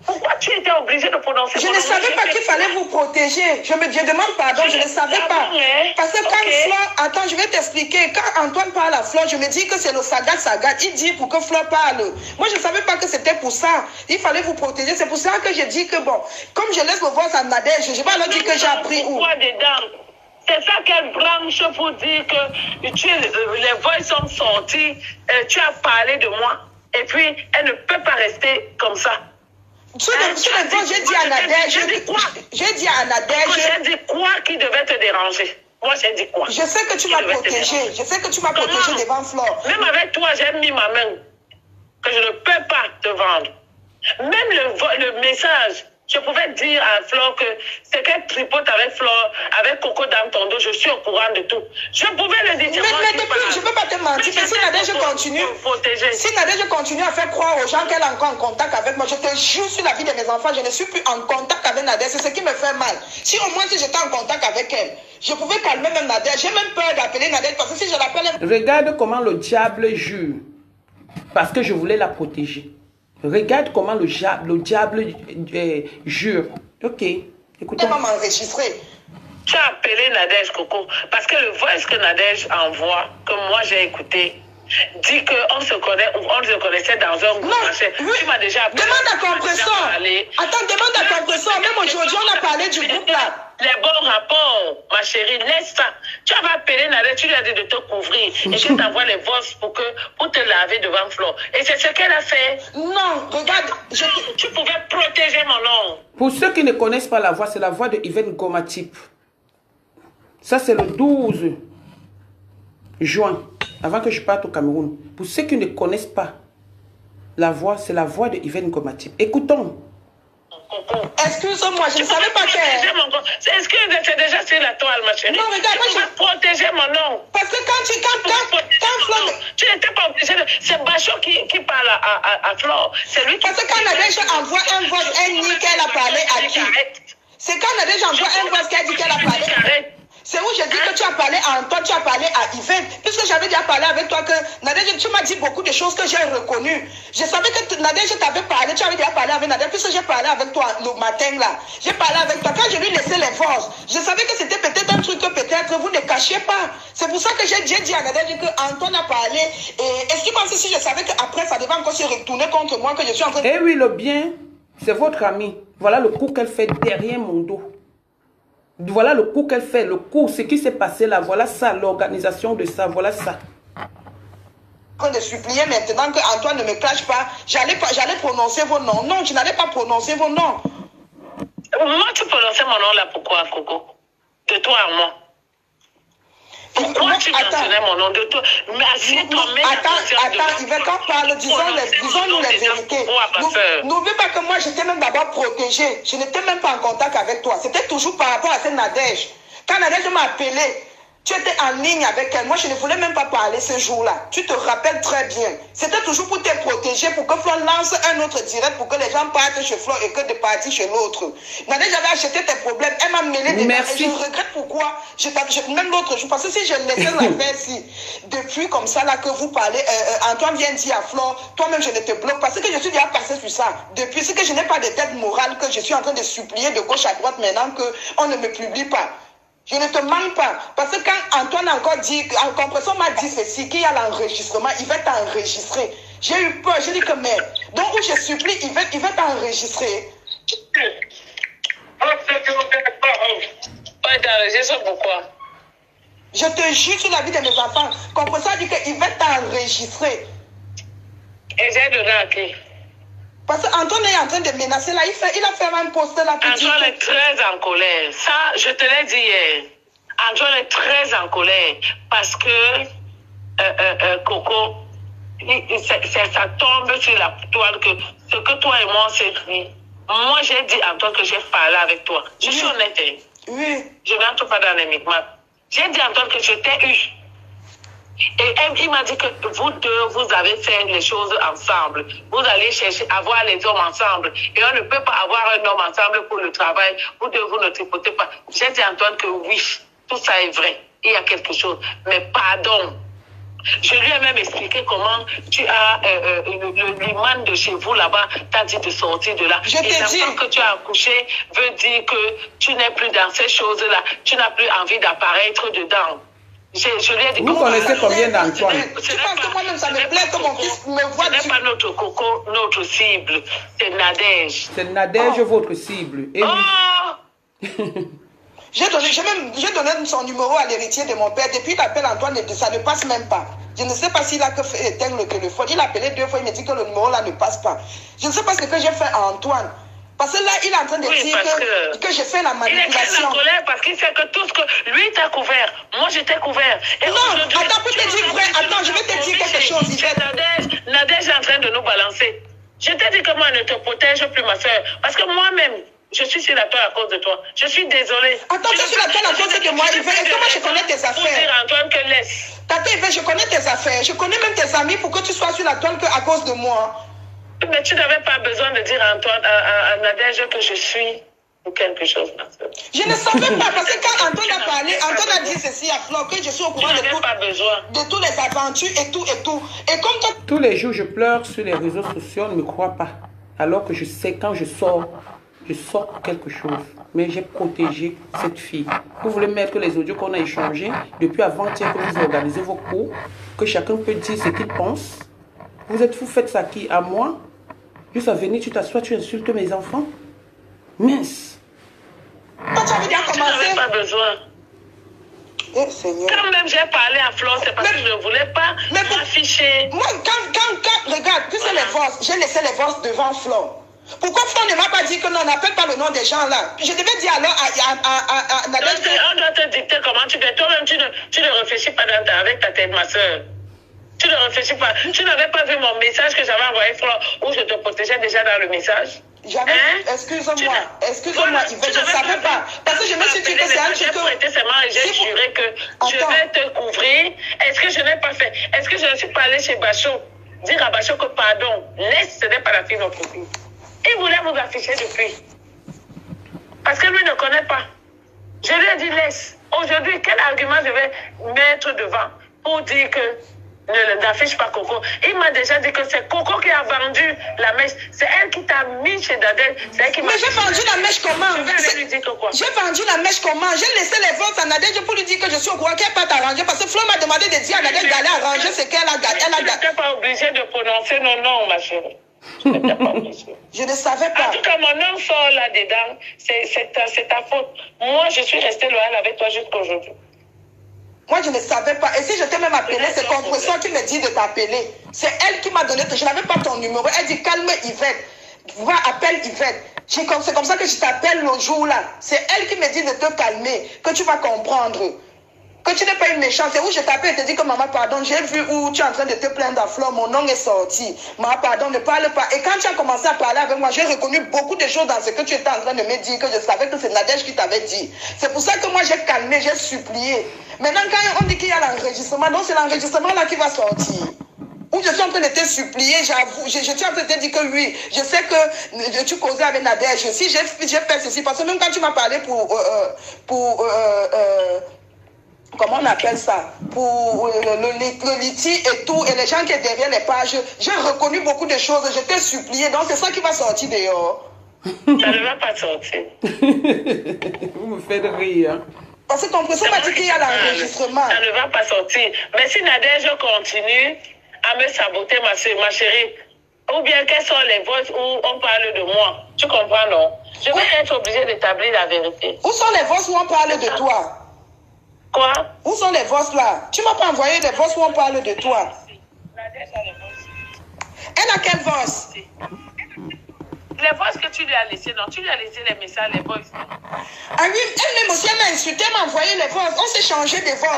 Pourquoi tu étais obligé de prononcer?
Je ne savais pas qu'il fallait vous protéger. Je demande pardon, je ne savais pas. Parce que quand Flore... Attends, je vais t'expliquer. Quand Antoine parle à Flore, je me dis que c'est le Sagat. Il dit pour que Flore parle. Moi, je ne savais pas que c'était pour ça. Il fallait vous protéger. C'est pour ça que j'ai dit que bon, comme je laisse le voix à Nadège, je ne vais pas leur dire que j'ai appris où.
C'est ça qu'elle branche pour dire que les voix sont sorties, tu as parlé de moi, et puis elle ne peut pas rester comme ça.
Sur les voix, j'ai dit à Nadège. J'ai dit à Nadège.
J'ai dit quoi qui devait te déranger? Moi, j'ai dit quoi?
Je sais que tu m'as protégé. Je sais que tu m'as protégé devant Flore.
Même avec toi, j'ai mis ma main que je ne peux pas te vendre. Même le message. Je pouvais dire à Flore que c'est qu'elle tripote avec Flore, avec Coco dans ton dos, je suis au courant de tout. Je pouvais le dire.
Mais depuis, je ne peux pas te mentir. Mais si Nadège continue à faire croire aux gens qu'elle est encore en contact avec moi, je te jure sur la vie de mes enfants, je ne suis plus en contact avec Nadège. C'est ce qui me fait mal. Si au moins si j'étais en contact avec elle, je pouvais calmer même Nadège. J'ai même peur d'appeler Nadège parce que si je l'appelle...
Regarde comment le diable jure. Parce que je voulais la protéger. Regarde comment le diable jure. Ok, écoutez.
Elle va m'enregistrer.
Tu as appelé Nadège, Coco, parce que le voice que Nadège envoie, que moi j'ai écouté, dit qu'on se connaissait dans un groupe.
Non,
tu m'as déjà appelé.
Demande à compresseur. Attends, demande à compresseur. Même aujourd'hui, on a parlé du groupe là.
Les bons rapports, ma chérie, laisse ça. Tu avais appelé Nadège, tu lui as dit de te couvrir et qu'elle t'envoie les voices pour te laver devant Flore. Et c'est ce qu'elle a fait.
Non, regarde.
Tu pouvais protéger mon nom.
Pour ceux qui ne connaissent pas la voix, c'est la voix de Yvette Gomatip. Ça, c'est le 12 juin, avant que je parte au Cameroun. Pour ceux qui ne connaissent pas la voix, c'est la voix de Yvette Gomatip. Écoutons.
Excuse-moi, je ne savais pas qu'elle...
Excuse-moi, c'est déjà sur la toile, ma chérie.
Non, regarde, moi,
je vais protéger mon nom.
Parce que quand Flore...
Tu n'étais pas obligé de... C'est Bacho qui parle à Flore. C'est lui qui...
Parce que quand Nadège envoie un vote, elle nie qu'elle a parlé à qui? C'est quand Nadège envoie un vote qu'elle dit qu'elle a parlé. C'est où j'ai dit que tu as parlé à Antoine, tu as parlé à Yvette. Puisque j'avais déjà parlé avec toi que Nadège, tu m'as dit beaucoup de choses que j'ai reconnues. Je savais que Nadège, je t'avais parlé, tu avais déjà parlé avec Nadège, puisque j'ai parlé avec toi le matin là. J'ai parlé avec toi. Quand je lui laissais les forces, je savais que c'était peut-être un truc que peut-être vous ne cachiez pas. C'est pour ça que j'ai dit à Nadège que Antoine a parlé. Et est-ce que comme si je savais qu'après ça devait encore se retourner contre moi, que je suis en train de...
Eh oui, le bien, c'est votre ami. Voilà le coup qu'elle fait derrière mon dos. Voilà le coup qu'elle fait, le coup, ce qui s'est passé là, voilà ça, l'organisation de ça, voilà ça.
De supplier maintenant que Antoine ne me clash pas, j'allais prononcer vos noms. Non, je n'allais pas prononcer vos noms.
Moi, tu prononçais mon nom là, pourquoi, Coco? De toi à moi. Pourquoi tu mentionnais mon nom de toi? Mais assieds-toi,
attends, Yvette, quand on parle, disons-nous les vérités. N'oublie pas que moi, j'étais même d'abord protégée. Je n'étais même pas en contact avec toi. C'était toujours par rapport à cette Nadège. Quand Nadège m'a appelé, tu étais en ligne avec elle. Moi, je ne voulais même pas parler ce jour-là. Tu te rappelles très bien. C'était toujours pour te protéger, pour que Flo lance un autre direct, pour que les gens partent chez Flo et que de partir chez l'autre. Nadège avait acheté tes problèmes. Elle m'a mêlé des mains. Et je regrette pourquoi. Même l'autre jour. Parce que si je laissais l'affaire si depuis comme ça, là, que vous parlez, Antoine vient dire à Flo, toi-même, je ne te bloque. Parce que je suis déjà passé sur ça. Depuis, c'est que je n'ai pas de tête morale, que je suis en train de supplier de gauche à droite maintenant qu'on ne me publie pas. Je ne te mens pas. Parce que quand Antoine a encore dit, en compression m'a dit ceci, qu'il y a l'enregistrement, il va t'enregistrer. J'ai eu peur, j'ai dit que merde. Donc où je supplie, il va t'enregistrer.
Pourquoi?
Je te jure sur la vie de mes enfants. Compression a dit qu'il va t'enregistrer.
Et j'ai donné à qui?
Parce qu'Antoine est en train de menacer là, il a fait un post là pour dire...
Antoine est très en colère. Ça, je te l'ai dit hier. Antoine est très en colère parce que Coco, ça tombe sur la toile que ce que toi et moi on s'est dit. Moi, j'ai dit à Antoine que j'ai parlé avec toi. Je suis honnête.
Oui.
Je n'entre pas dans les micmacs. J'ai dit à Antoine que je t'ai eu. Et il m'a dit que vous deux, vous avez fait les choses ensemble. Vous allez chercher à avoir les hommes ensemble. Et on ne peut pas avoir un homme ensemble pour le travail. Vous deux, vous ne tripotez pas. J'ai dit à Antoine que oui, tout ça est vrai. Il y a quelque chose. Mais pardon. Je lui ai même expliqué comment tu as l'imam de chez vous là-bas t'a dit de sortir de là.
Je t'ai dit.
Et que tu as accouché veut dire que tu n'es plus dans ces choses-là. Tu n'as plus envie d'apparaître dedans. Je lui ai dit,
vous connaissez combien d'Antoine?
Tu penses que moi-même ça me plaît que mon fils me voit.
Ce n'est pas notre Coco, notre cible. C'est Nadège.
C'est Nadège, votre cible. Et
J'ai donné son numéro à l'héritier de mon père. Depuis l'appel Antoine, ça ne passe même pas. Je ne sais pas s'il a éteint le téléphone. Il a appelé 2 fois, il me dit que le numéro là ne passe pas. Je ne sais pas ce que j'ai fait à Antoine. Parce que là, il est en train de dire que j'ai fait la manipulation.
Il est très en colère parce qu'il sait que tout ce que lui t'a couvert, moi je t'ai couvert. Et
non, attends, pour te dire vrai, attends, je vais te dire quelque chose.
Nadège est en train de nous balancer. Je t'ai dit que moi, ne te protège plus, ma soeur. Parce que moi-même, je suis sur la toile à cause de toi. Je suis désolée.
Attends, tu es sur la toile à cause de moi. Est-ce que moi, je connais tes affaires?
Pour dire à Antoine que laisse.
Tata Yvette, je connais tes affaires. Je connais même tes amis pour que tu sois sur la toile à cause de moi.
Mais tu n'avais pas besoin de dire à Antoine, à Nadège que je suis ou quelque chose.
Je ne savais pas, parce que quand Antoine a parlé, Antoine a dit ceci à Flo, que je suis au courant de toutes les aventures et tout et tout. Et comme toi...
Tous les jours, je pleure sur les réseaux sociaux, on ne me croit pas. Alors que je sais, quand je sors quelque chose. Mais j'ai protégé cette fille. Vous voulez mettre les audios qu'on a échangés depuis avant-hier que vous organisez vos cours, que chacun peut dire ce qu'il pense. Vous faites ça qui? À moi? Juste à venir, tu t'assois, tu insultes mes enfants? Mince.
Quand tu avais déjà commencé...
Tu n'avais pas besoin.
Eh, Seigneur.
Quand même j'ai parlé à Flo, c'est parce que je ne voulais pas m'afficher.
Moi, quand regarde, tu sais les voix, j'ai laissé les voix devant Flo. Pourquoi Flo ne m'a pas dit que non, n'appelle pas le nom des gens là? Je devais dire alors à Nadège.
On doit te dicter comment tu fais. Toi-même, tu ne réfléchis pas avec ta tête, ma soeur. Tu ne réfléchis pas. Tu n'avais pas vu mon message que j'avais envoyé Flo où je te protégeais déjà dans le message?
Excuse-moi, Yvette, je ne savais pas. Parce que je me suis dit que c'est un truc.
J'ai prêté serment et j'ai juré que je vais te couvrir. Est-ce que je n'ai pas fait? Est-ce que je ne suis pas allée chez Bachot? Dire à Bachot que pardon, laisse, ce n'est pas la fille de notre fille. Il voulait vous afficher depuis. Parce que lui ne connaît pas. Je lui ai dit laisse. Aujourd'hui, quel argument je vais mettre devant pour dire que n'affiche pas Coco? Il m'a déjà dit que c'est Coco qui a vendu la mèche. C'est elle qui t'a mis chez Dadel.
Mais j'ai vendu la mèche comment? J'ai vendu la mèche comment? J'ai laissé les votes à Nadège pour lui dire que je suis au courant qu'elle n'a pas t'arranger. Parce que Flo m'a demandé de dire à Nadège d'aller arranger ce qu'elle a gagné.
Tu n'étais pas obligée de prononcer nos noms, ma chérie.
Je ne savais pas.
En tout cas, mon nom sort là-dedans. C'est ta faute. Moi, je suis restée loyale avec toi jusqu'à aujourd'hui.
Moi, je ne savais pas. Et si je t'ai même appelé, c'est Compression qui me dit de t'appeler. C'est elle qui m'a donné. Je n'avais pas ton numéro. Elle dit calme Yvette. Va, appelle Yvette. C'est comme ça que je t'appelle le jour-là. C'est elle qui me dit de te calmer. Que tu vas comprendre. Que tu n'es pas une méchante. C'est où je t'appelle et te dis que maman, pardon, j'ai vu où tu es en train de te plaindre à Flore. Mon nom est sorti. Maman, pardon, ne parle pas. Et quand tu as commencé à parler avec moi, j'ai reconnu beaucoup de choses dans ce que tu étais en train de me dire, que je savais que c'est Nadège qui t'avait dit. C'est pour ça que moi, j'ai calmé, j'ai supplié. Maintenant, quand on dit qu'il y a l'enregistrement, donc c'est l'enregistrement là qui va sortir. Où je suis en train de te supplier, j'avoue, je suis en train de te dire que oui, je sais que tu causais avec Nadège. Si j'ai fait ceci, parce que même quand tu m'as parlé comment on appelle ça, pour le litige et tout, et les gens qui sont derrière les pages, j'ai reconnu beaucoup de choses, je t'ai supplié, donc c'est ça qui va sortir dehors.
Ça ne va pas sortir.
Vous me faites rire.
Parce que ton professeur m'a dit qu'il y a l'enregistrement.
Ça ne va pas sortir. Mais si Nadège continue à me saboter, ma chérie, ou bien quelles sont les voix où on parle de moi, tu comprends, non? Je vais être obligée d'établir la vérité.
Où sont les voix où on parle de toi?
Quoi?
Où sont les voix là? Tu m'as pas envoyé des voix où on parle de toi.
Nadège a les voix.
Elle a quelle voix?
Les voix que tu lui as laissées, non? Tu lui as laissé les messages, les voix.
Ah oui, elle-même aussi, elle m'a insulté, elle m'a envoyé les voix. On s'est changé des voix.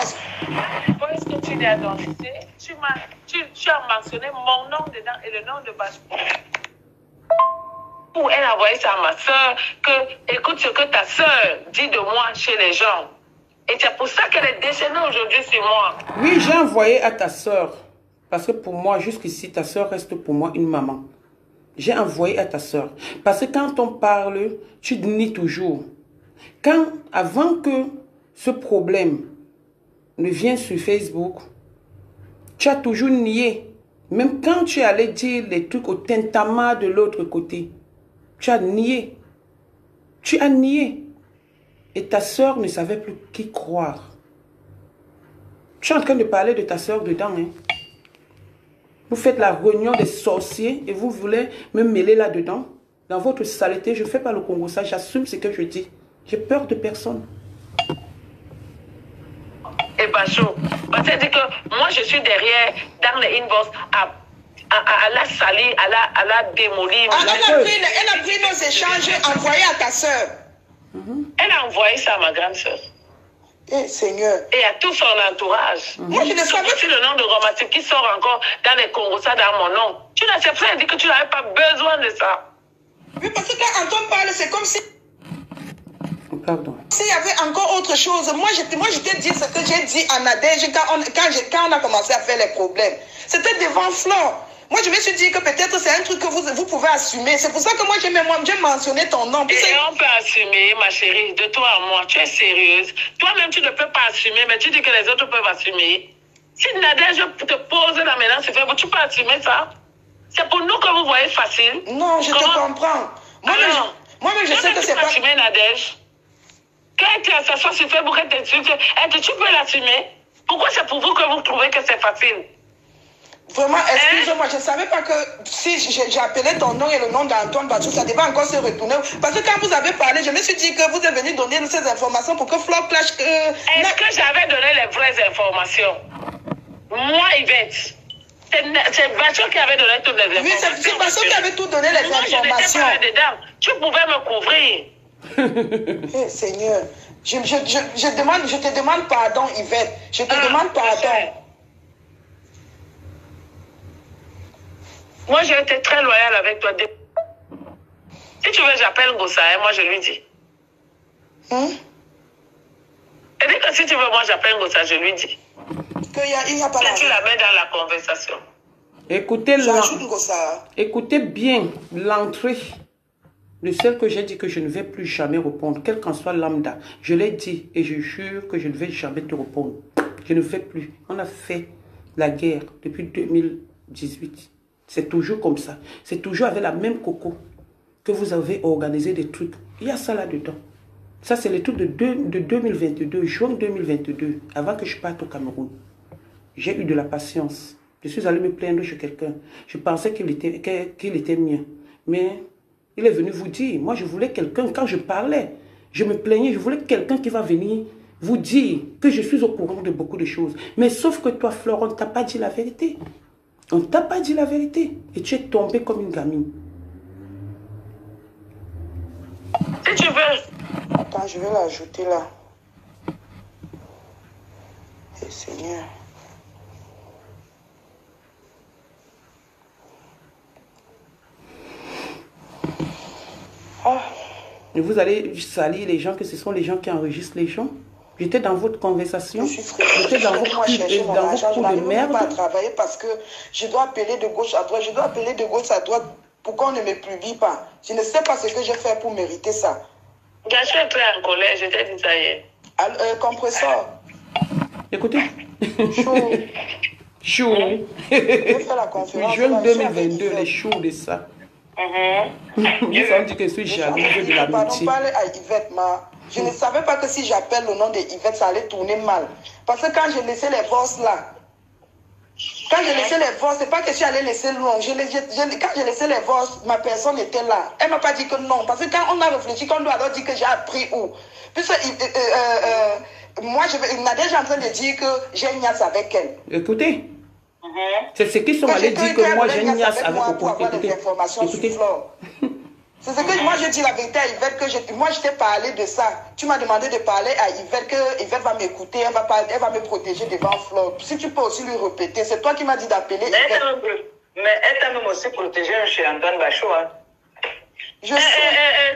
Les voix que tu lui as données, tu as mentionné mon nom dedans et le nom de Bachou. Où elle a envoyé ça à ma soeur, que écoute ce que ta soeur dit de moi chez les gens. Et c'est pour ça qu'elle est déchaînée aujourd'hui sur moi.
Oui, j'ai envoyé à ta soeur. Parce que pour moi, jusqu'ici, ta soeur reste pour moi une maman. J'ai envoyé à ta soeur. Parce que quand on parle, tu nies toujours. Avant que ce problème ne vienne sur Facebook, tu as toujours nié. Même quand tu allais dire les trucs au tintamarre de l'autre côté, tu as nié. Tu as nié. Et ta soeur ne savait plus qui croire. Tu es en train de parler de ta soeur dedans. Hein? Vous faites la réunion des sorciers et vous voulez me mêler là-dedans. Dans votre saleté, je ne fais pas le Congo ça. J'assume ce que je dis. J'ai peur de personne.
Et Bachou, parce que moi je suis derrière, dans les inbox, à la salir, à la démolir.
Elle a pris nos échanges envoyés à ta soeur.
Elle a envoyé ça à ma grande soeur.
Eh Seigneur.
Et à tout son entourage.
Moi, je ne savais pas.
C'est le nom de Romatique qui sort encore dans les Congos, ça dans mon nom. Tu n'as pas dit que tu n'avais pas besoin de ça.
Oui, parce que quand Antoine parle, c'est comme si...
Pardon.
S'il y avait encore autre chose, moi je t'ai dit ce que j'ai dit à Nadège quand on a commencé à faire les problèmes. C'était devant Flore. Moi, je me suis dit que peut-être c'est un truc que vous pouvez assumer. C'est pour ça que moi, j'ai mentionné ton nom.
Et on peut assumer, ma chérie, de toi à moi. Tu es sérieuse. Toi-même, tu ne peux pas assumer, mais tu dis que les autres peuvent assumer. Si Nadège te pose la menace, tu peux assumer ça. C'est pour nous que vous voyez facile.
Non, je te comprends. Moi-même, je sais que c'est pas...
assumer Nadège. Quand elle s'assoit sur Facebook, elle t'insulte, tu peux l'assumer. Pourquoi c'est pour vous que vous trouvez que c'est facile?
Vraiment, excuse-moi, je ne savais pas que si j'ai appelé ton nom et le nom d'Antoine Bachou, ça devait encore se retourner. Parce que quand vous avez parlé, je me suis dit que vous êtes venu donner ces informations pour que Flore clash...
Est-ce que j'avais donné les vraies informations? Moi, Yvette. C'est Bachou qui avait donné toutes les informations.
Oui, c'est Bachou qui avait tout donné les informations.
Je n'étais pas là-dedans. Tu pouvais me couvrir.
Hey, Seigneur, je te demande pardon, Yvette. Je te demande pardon.
Moi, j'ai été très loyale avec toi. Si tu veux, j'appelle Gossaï, moi je lui dis. Et dès que si tu veux, moi j'appelle Gossaï, je lui dis.
Il n'y a pas la...
Tu la mets dans la conversation.
Écoutez bien l'entrée Le seul que j'ai dit que je ne vais plus jamais répondre, quel qu'en soit lambda, je l'ai dit et je jure que je ne vais jamais te répondre. Je ne vais plus. On a fait la guerre depuis 2018. C'est toujours comme ça. C'est toujours avec la même coco que vous avez organisé des trucs. Il y a ça là-dedans. Ça, c'est le truc de 2022, juin 2022, avant que je parte au Cameroun. J'ai eu de la patience. Je suis allé me plaindre chez quelqu'un. Je pensais qu'il était mien. Mais il est venu vous dire. Moi, je voulais quelqu'un, quand je parlais, je me plaignais, je voulais quelqu'un qui va venir vous dire que je suis au courant de beaucoup de choses. Mais sauf que toi, Florent, on ne t'a pas dit la vérité. On ne t'a pas dit la vérité. Et tu es tombée comme une gamine.
Si tu veux.
Attends, je vais l'ajouter là. Et Seigneur.
Oh. Et vous allez salir les gens, que ce sont les gens qui enregistrent les gens. J'étais dans votre conversation. J'étais dans vos coups de merde.
Je ne peux pas travailler parce que je dois appeler de gauche à droite. Je dois appeler de gauche à droite. Pourquoi on ne me publie pas? Je ne sais pas ce que j'ai fait pour mériter ça.
Je suis très en colère, je t'ai dit ça hier.
Compresseur.
Écoutez.
Chaud.
Chaud.
Je vais faire la conférence.
Juin 2022, les chauds de ça. Ils ont dit que je suis jalouse de l'amitié.
Pardon, parler à Yvette, je ne savais pas que si j'appelle le nom de Yvette, ça allait tourner mal. Parce que quand j'ai laissé les voix là, quand j'ai laissé les voix, c'est pas que je suis allée laisser long. Quand j'ai laissé les voix, ma personne était là. Elle m'a pas dit que non. Parce que quand on a réfléchi, qu'on doit alors dire que j'ai appris où. Puisque moi, Nadège est en train de dire que j'ai une niasse avec elle.
Écoutez. C'est ce qu'ils sont allés dire que moi j'ai une niasse avec
Coco. Écoutez. C'est ce que moi je dis la vérité à Yvette, que moi je t'ai parlé de ça. Tu m'as demandé de parler à Yvette, que Yvette va m'écouter, elle va me protéger devant Flore. Si tu peux aussi lui répéter, c'est toi qui m'as dit d'appeler Yvette.
Mais elle t'a même aussi protégé chez Antoine Bachot. Hein.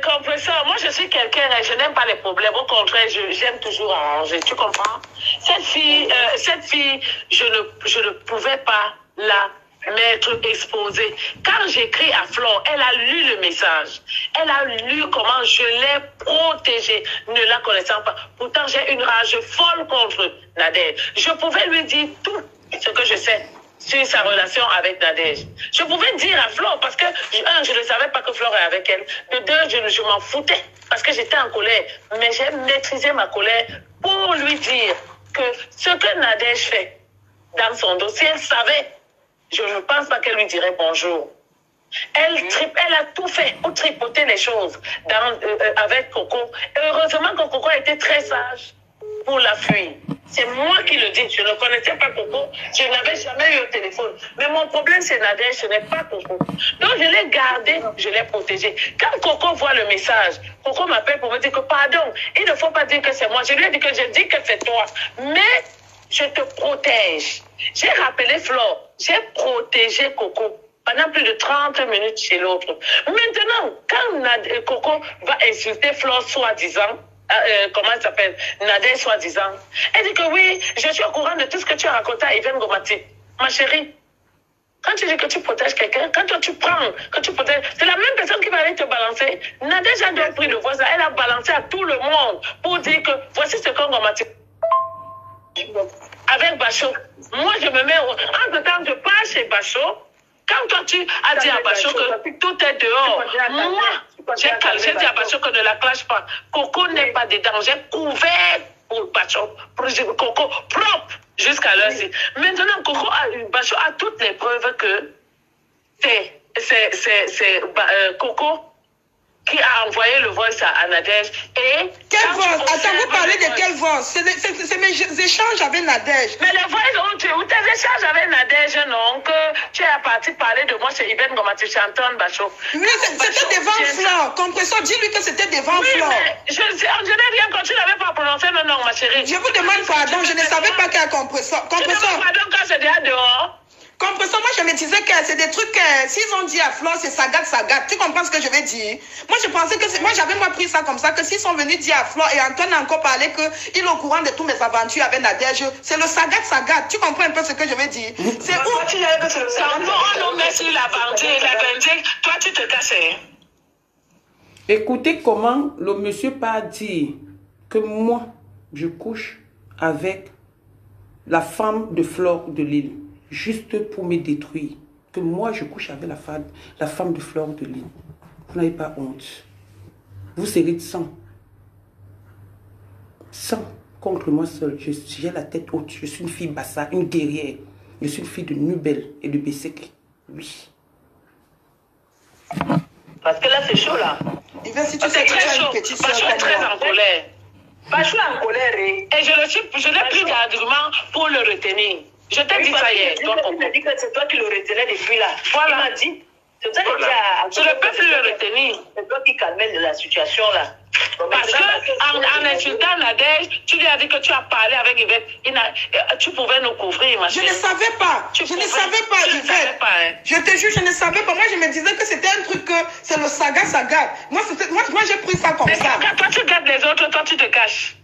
Compresseur, moi je suis quelqu'un, je n'aime pas les problèmes, au contraire, j'aime toujours arranger, tu comprends? Cette fille, je ne pouvais pas la mettre exposée. Quand j'écris à Flore, elle a lu le message, elle a lu comment je l'ai protégée, ne la connaissant pas. Pourtant, j'ai une rage folle contre Nadège. Je pouvais lui dire tout ce que je sais sur sa relation avec Nadège. Je pouvais dire à Flore, parce que, un, je ne savais pas que Flore est avec elle. De deux, je m'en foutais, parce que j'étais en colère. Mais j'ai maîtrisé ma colère pour lui dire que ce que Nadège fait dans son dossier, elle savait. Je ne pense pas qu'elle lui dirait bonjour. Elle a tout fait pour tripoter les choses avec Coco. Et heureusement que Coco a été très sage pour la fuir. C'est moi qui le dis. Je ne connaissais pas Coco. Je n'avais jamais eu au téléphone. Mais mon problème, c'est Nadège, ce n'est pas Coco. Donc, je l'ai gardé, je l'ai protégé. Quand Coco voit le message, Coco m'appelle pour me dire que pardon, il ne faut pas dire que c'est moi. Je lui ai dit que je dis que c'est toi. Mais je te protège. J'ai rappelé Flore. J'ai protégé Coco pendant plus de 30 minutes chez l'autre. Maintenant, quand Coco va insulter Flore soi-disant, comment elle s'appelle, Nadège soi-disant, elle dit que oui, je suis au courant de tout ce que tu as raconté à Yvette Ngomati. Ma chérie, quand tu dis que tu protèges quelqu'un, quand toi tu prends, que tu protèges, c'est la même personne qui va aller te balancer. Nadège a donc pris le voisin, elle a balancé à tout le monde pour dire que voici ce qu'on Ngomati avec Bachot. Moi, je me mets entre-temps, je passe chez Bachot. Quand toi, tu as dit à Bachot que tout est dehors, moi, j'ai dit à Bachot que ne la clash pas. Coco n'est pas dedans. J'ai couvert pour Bachot, pour Coco propre jusqu'à l'heure-ci. Maintenant, Bachot a toutes les preuves que c'est Coco qui a envoyé le voice à Nadège. Et
quelle voix? Attends, vous parlez de quelle voix? C'est mes échanges avec Nadège.
Mais les voix où tes échanges avec Nadège, non, que tu es parti parler de moi chez Yvette Ngomati, chez Antoine Bachot.
Oui, c'était devant Flore. Compresseur, dis-lui que c'était devant Flore.
Oui, je n'ai rien quand tu n'avais pas prononcé le nom, ma chérie.
Je vous demande pardon, je ne savais pas qu'il y a compresseur.
Tu demandes pardon quand c'est déjà dehors?
Compresseur, moi je me disais que c'est des trucs s'ils ont dit à Flore, c'est Sagat. Tu comprends ce que je veux dire? Moi je pensais que moi j'avais pris ça comme ça, que s'ils sont venus dire à Flore, et Antoine a encore parlé qu'il est au courant de toutes mes aventures avec Nadège, c'est le Sagat. Tu comprends un peu ce que je veux dire? C'est où tu avais que c'est le Sagat.
On nous met sur la bandée, toi tu te casses.
Écoutez comment le monsieur pas dire que moi, je couche avec la femme de Fleur de Lille, juste pour me détruire. Que moi, je couche avec la femme de Fleur de Lille. Vous n'avez pas honte. Vous serez de sang. Sang contre moi seul. J'ai la tête haute. Je suis une fille bassa, une guerrière. Je suis une fille de Nubel et de Bessek. Oui.
Parce que là, c'est chaud, là.
Si tu sais que tu as une petite soeur
je suis très en colère.
Pas je suis en colère.
Et je n'ai plus d'argument pour le retenir. Je t'ai dit ça hier. Tu m'as dit que c'est toi qui le retenais depuis là. Voilà. Il m'a dit. C'est ça que je ne peux plus le retenir. C'est toi qui calmais de la situation là. Parce qu'en insultant Nadège, tu lui as dit que tu as parlé avec Yvette. Tu pouvais nous couvrir, ma
chérie.
Je
ne savais pas. Je ne savais pas, Yvette. Je te jure, je ne savais pas. Moi, je me disais que c'était un truc que c'est le saga. Moi, j'ai pris ça comme ça.
Toi, tu gardes les autres, toi, tu te caches.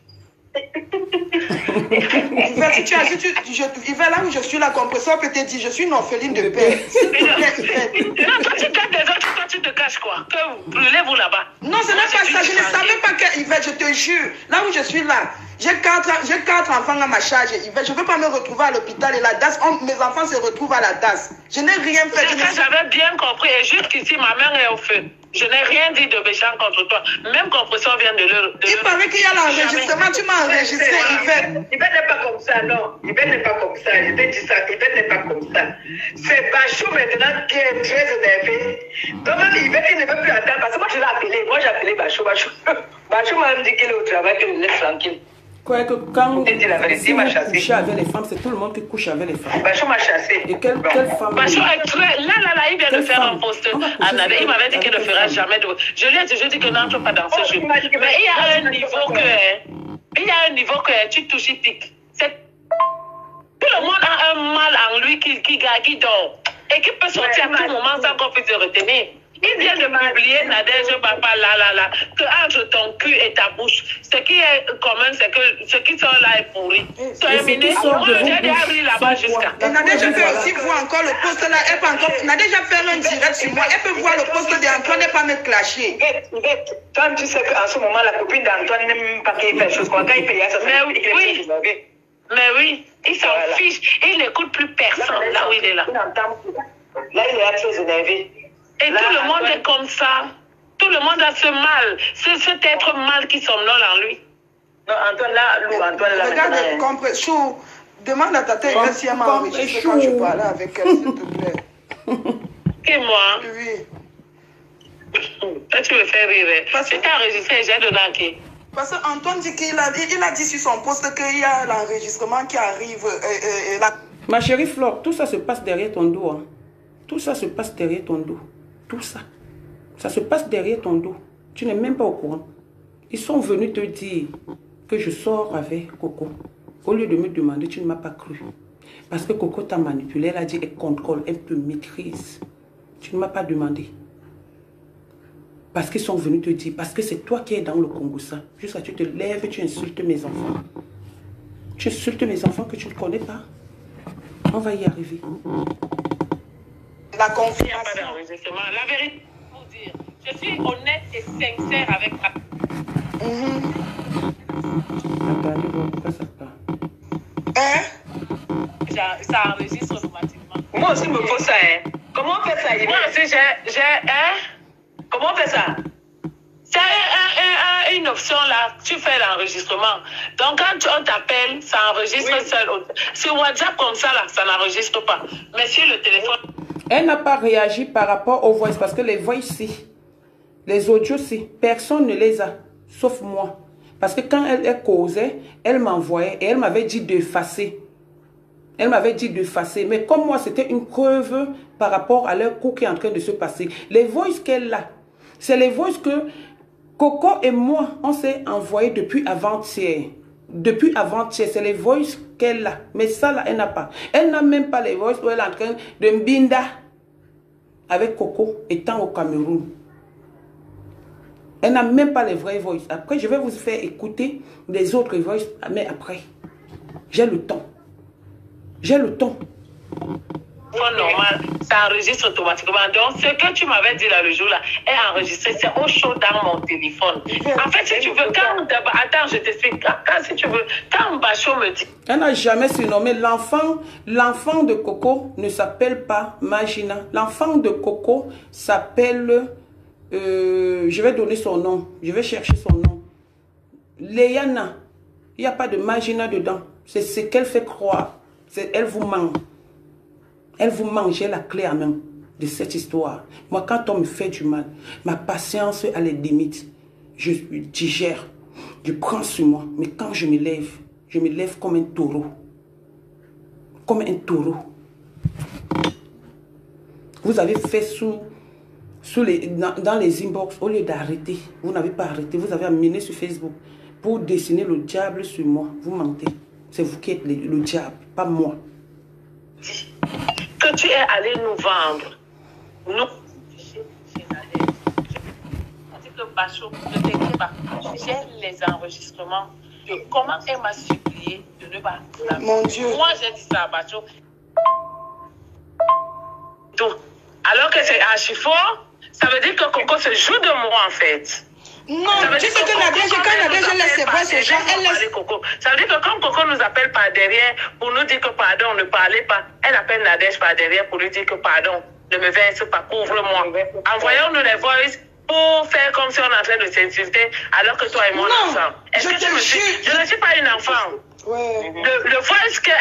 Yvette, là où je suis, la compresseur peut te dire, je suis une orpheline de père.
Non, toi tu gardes les autres, toi tu te caches quoi? Que vous brûlez-vous là-bas?
Non, ce n'est pas ça, je ne savais pas que Yvette, je te jure, là où je suis là, j'ai quatre enfants à ma charge, Yvette, je ne veux pas me retrouver à l'hôpital et la DAS, mes enfants se retrouvent à la DAS. Je n'ai rien fait.
J'avais bien compris et jusqu'ici ma main est au feu. Je n'ai rien dit de méchant contre toi. Même compresseur vient de le...
Il paraît qu'il y a l'enregistrement. Tu m'as enregistré, Yvette.
Yvette n'est pas comme ça, non. Yvette n'est pas comme ça. Je t'ai dit ça. Yvette n'est pas comme ça. C'est Bachou maintenant qui est très énervé. Donc Yvette, il ne veut plus attendre. Parce que moi, je l'ai appelé. Moi, j'ai appelé Bachou. Bachou m'a même dit qu'il est au travail, qu'il le laisse tranquille.
Quoi que quand
dit la vérité,
si
m'a
vous
chassé.
couchez avec les femmes, c'est tout le monde qui couche avec les femmes.
Bachou m'a chassé.
Et quelle femme?
Bachou est très... Là, il vient de faire un post. Il m'avait dit qu'il ne fera jamais de... Je lui ai toujours dit que n'entre pas dans ce jeu. Mais il y a un niveau que... Il y a un niveau que tu touches, il pique. Tout le monde a un mal en lui qui dort. Et qui peut sortir à tout moment sans qu'on puisse le retenir. Il vient de publier, Nadège, papa, là, que entre ton cul et ta bouche, ce qui est commun, c'est que ce qui sort là est pourri. Terminé. J'ai déjà appris là-bas jusqu'à.
Et Nadège peut aussi voir encore le poste là. Elle peut encore. Nadège a fait un direct sur moi. Elle peut voir le poste d'Antoine et pas me clasher.
Yvette, toi, tu sais qu'en ce moment, la copine d'Antoine n'aime même pas qu'il fait chose. Quand il paye ça, mais oui, il s'en fiche. Il n'écoute plus personne là où il est là. Là, il est là très énervé. Et là, tout le monde est comme ça. Tout le monde a ce mal. C'est cet être mal qui somnole en lui. Non, Antoine, Antoine, là.
Regarde, comprends. Demande à ta tête si elle m'a enregistré quand je parlais avec elle, s'il te plaît.
Et moi?
Oui.
Toi, tu me fais rire. Je t'ai enregistré et j'ai donné à qui?
Parce qu'Antoine dit qu'il a dit sur son poste qu'il y a l'enregistrement qui arrive.
Ma chérie Flore, tout ça se passe derrière ton dos. Hein. Tout ça se passe derrière ton dos. Tout ça. Ça se passe derrière ton dos. Tu n'es même pas au courant. Ils sont venus te dire que je sors avec Coco. Au lieu de me demander, tu ne m'as pas cru. Parce que Coco t'a manipulé. Elle a dit, elle contrôle, elle te maîtrise. Tu ne m'as pas demandé. Parce qu'ils sont venus te dire, parce que c'est toi qui es dans le Congo, ça. Jusqu'à tu te lèves et tu insultes mes enfants. Tu insultes mes enfants que tu ne connais pas. On va y arriver.
La confiance.
La vérité, pour dire, je suis honnête et sincère avec ta...
Attendez, pourquoi ça part?
Ça enregistre automatiquement. Moi aussi, il me faut ça, hein. Comment on fait ça? Moi aussi, comment on fait ça? C'est une option là, tu fais l'enregistrement. Donc quand on t'appelle, ça enregistre seul. Sur WhatsApp comme ça là, ça n'enregistre pas. Mais sur le téléphone...
Elle n'a pas réagi par rapport aux voice parce que les voix ici, les audios ici, personne ne les a, sauf moi. Parce que quand elle causait, elle m'envoyait et elle m'avait dit d'effacer. Elle m'avait dit d'effacer. Mais comme moi, c'était une preuve par rapport à leur coup qui est en train de se passer. Les voices qu'elle a, c'est les voices que Coco et moi, on s'est envoyé depuis avant-hier. Depuis avant-hier, c'est les voices qu'elle a. Mais ça, là, elle n'a pas. Elle n'a même pas les voices où elle est en train de mbinda avec Coco étant au Cameroun. Elle n'a même pas les vraies voices. Après, je vais vous faire écouter les autres voices, mais après. J'ai le temps. J'ai le temps.
normal, ça enregistre automatiquement. Donc, ce que tu m'avais dit là le jour-là est enregistré, c'est au chaud dans mon téléphone. En fait, si tu veux, attends, je t'explique. Si tu veux, quand Bacho me dit...
Elle n'a jamais surnommé l'enfant de Coco ne s'appelle pas Magina. L'enfant de Coco s'appelle... je vais donner son nom. Je vais chercher son nom. Léana. Il n'y a pas de Magina dedans. C'est ce qu'elle fait croire. Elle vous ment. Elle vous ment. J'ai la clé en main de cette histoire. Moi, quand on me fait du mal, ma patience a les limites. Je digère. Je prends sur moi. Mais quand je me lève comme un taureau. Comme un taureau. Vous avez fait dans les inbox, au lieu d'arrêter, vous n'avez pas arrêté, vous avez amené sur Facebook pour dessiner le diable sur moi. Vous mentez. C'est vous qui êtes le diable, pas moi.
Que tu es allé nous vendre. Nous, chez Nadège. On dit que Bacho, ne t'inquiète pas. J'ai les enregistrements de comment elle m'a supplié de ne pas.
Mon Dieu.
Moi, j'ai dit ça à Bacho. Alors que c'est archi fort, ça veut dire que Coco se joue de moi en fait.
Non, tu sais que Nadège, quand Nadège laisse ses voix, ces gens, elle laisse...
Ça veut dire que quand Coco nous appelle par derrière pour nous dire que pardon, ne parlez pas, elle appelle Nadège par derrière pour lui dire que pardon, ne me verse pas, couvre-moi. Envoyons-nous les voices pour faire comme si on est en train de s'insulter alors que toi et moi
non,
ensemble. Est-ce que tu me suis? Je ne suis pas une enfant.
Ouais.
Le voice que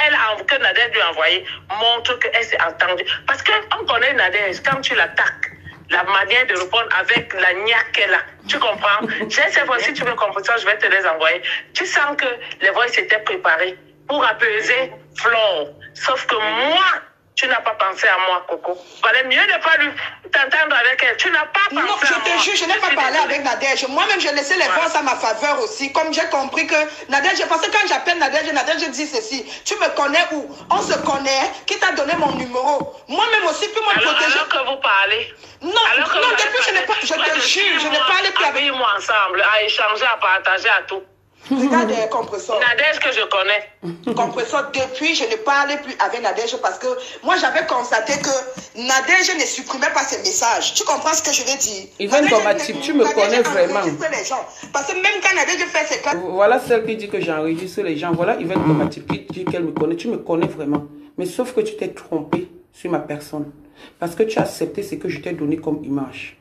Nadège lui a envoyé montre qu'elle s'est entendue. Parce qu'on connaît Nadège, quand tu l'attaques, la manière de répondre avec la niaque qu'elle a. Tu comprends? J'ai ces voix, si tu veux comprendre ça, je vais te les envoyer. Tu sens que les voix étaient préparées pour apaiser Flore. Sauf que moi, tu n'as pas pensé à moi, Coco. Il valait mieux ne pas lui t'entendre avec elle. Tu n'as pas pensé à moi.
Non, je te jure, je n'ai pas parlé avec Nadège. Moi-même, j'ai laissé les voix à ma faveur aussi. Comme j'ai compris que Nadège, parce que quand j'appelle Nadège, je dis ceci. Tu me connais où? On se connaît. Qui t'a donné mon numéro? Moi-même aussi, puis moi protéger.
Alors que vous parlez.
Non, depuis, je n'ai pas, je te jure, je n'ai pas parlé plus avec...
moi ensemble, à échanger, à partager, à tout.
Regarde, compresseur.
Nadège que je connais.
Compresseur, depuis, je ne parlais plus avec Nadège parce que moi, j'avais constaté que Nadège ne supprimait pas ses messages. Tu comprends ce que je veux dire?
Yvonne Tomatique, tu me connais vraiment.
Les gens. Parce que même quand Nadège fait ses cas...
Voilà celle qui dit que j'enregistre les gens. Voilà Yvonne Tomatique qui dit qu'elle me connaît. Tu me connais vraiment. Mais sauf que tu t'es trompé sur ma personne. Parce que tu as accepté ce que je t'ai donné comme image.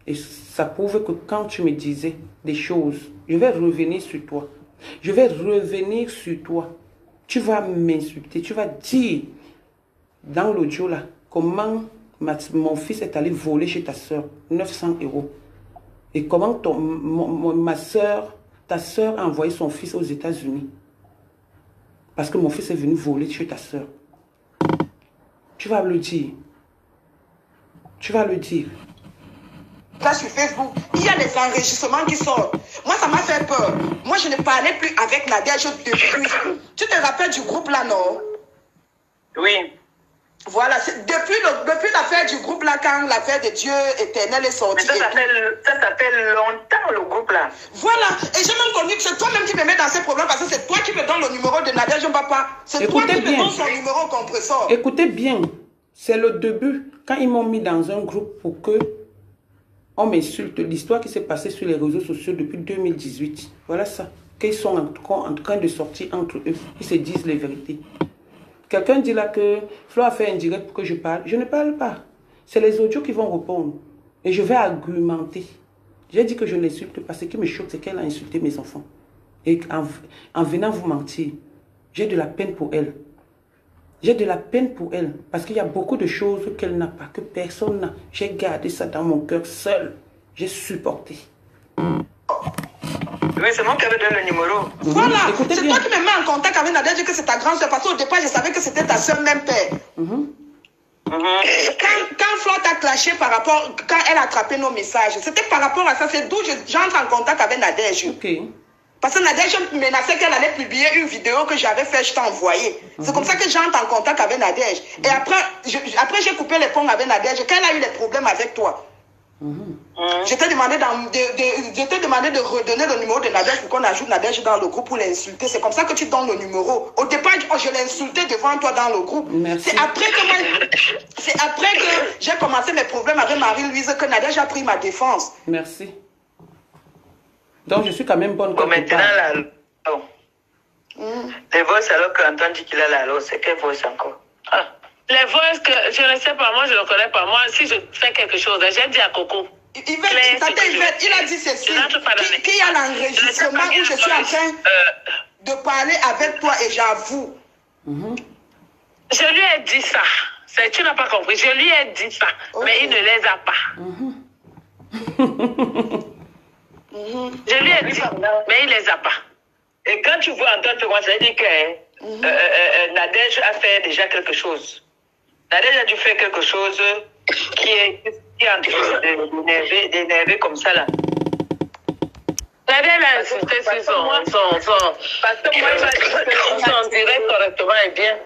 Et ça prouve que quand tu me disais des choses, je vais revenir sur toi. Je vais revenir sur toi. Tu vas m'insulter. Tu vas dire dans l'audio là comment mon fils est allé voler chez ta soeur 900 €. Et comment ta soeur a envoyé son fils aux États-Unis. Parce que mon fils est venu voler chez ta soeur. Tu vas le dire. Tu vas le dire.
Là sur Facebook, il y a des enregistrements qui sortent. Moi, ça m'a fait peur. Moi, je ne parlais plus avec Nadège depuis. Tu te rappelles du groupe là, non?
Oui.
Voilà, depuis l'affaire du groupe là, quand l'affaire de Dieu éternel est sortie.
Mais ça s'appelle longtemps le groupe là.
Voilà, et j'ai même connu que c'est toi-même qui me mets dans ces problèmes parce que c'est toi qui me donnes le numéro de Nadège Mbapa. C'est toi qui me donnes son numéro au compresseur.
Écoutez bien, c'est le début. Quand ils m'ont mis dans un groupe pour que on m'insulte, l'histoire qui s'est passée sur les réseaux sociaux depuis 2018. Voilà ça. Qu'ils sont en train de sortir entre eux. Ils se disent les vérités. Quelqu'un dit là que Flo a fait un direct pour que je parle. Je ne parle pas. C'est les audios qui vont répondre. Et je vais argumenter. J'ai dit que je n'insulte pas. Ce qui me choque, c'est qu'elle a insulté mes enfants. Et en venant vous mentir, j'ai de la peine pour elle. J'ai de la peine pour elle. Parce qu'il y a beaucoup de choses qu'elle n'a pas, que personne n'a. J'ai gardé ça dans mon cœur seul. J'ai supporté.
Oui, c'est moi qui avais donné le numéro.
Voilà, c'est toi qui me mets en contact avec Nadège, que c'est ta grande soeur. Parce qu'au départ, je savais que c'était ta soeur même père. Quand Flore t'a clashé par rapport, quand elle a attrapé nos messages, c'était par rapport à ça. C'est d'où j'entre en contact avec Nadège. Parce que Nadège menaçait qu'elle allait publier une vidéo que j'avais fait, je t'ai envoyé. C'est comme ça que j'entre en contact avec Nadège. Et après j'ai coupé les ponts avec Nadège quand elle a eu les problèmes avec toi. Je t'ai demandé, de redonner le numéro de Nadège pour qu'on ajoute Nadège dans le groupe pour l'insulter. C'est comme ça que tu donnes le numéro. Au départ, je l'ai insulté devant toi dans le groupe. C'est après que j'ai commencé mes problèmes avec Marie-Louise que Nadège a pris ma défense.
Merci. Donc, je suis quand même bonne.
Bon, maintenant, là, les voix, alors qu'Antoine dit qu'il a la loi, c'est quelle voix encore?
Les voix que je ne sais pas, moi je ne connais pas. Moi, si je fais quelque chose, j'ai dit à Coco.
Il a dit ceci, qu'il y a l'enregistrement où je suis en train de parler avec toi et j'avoue.
Je lui ai dit ça. Tu n'as pas compris. Je lui ai dit ça, mais il ne les a pas. Je lui ai dit, mais il ne les a pas.
Et quand tu vois Antoine, ça veut dire que Nadège a fait déjà quelque chose. Nadège a dû faire quelque chose qui est en train d'énerver comme ça là.
Nadège a insisté sur son.
Parce que moi, il m'a dit que
son direct correctement et bien.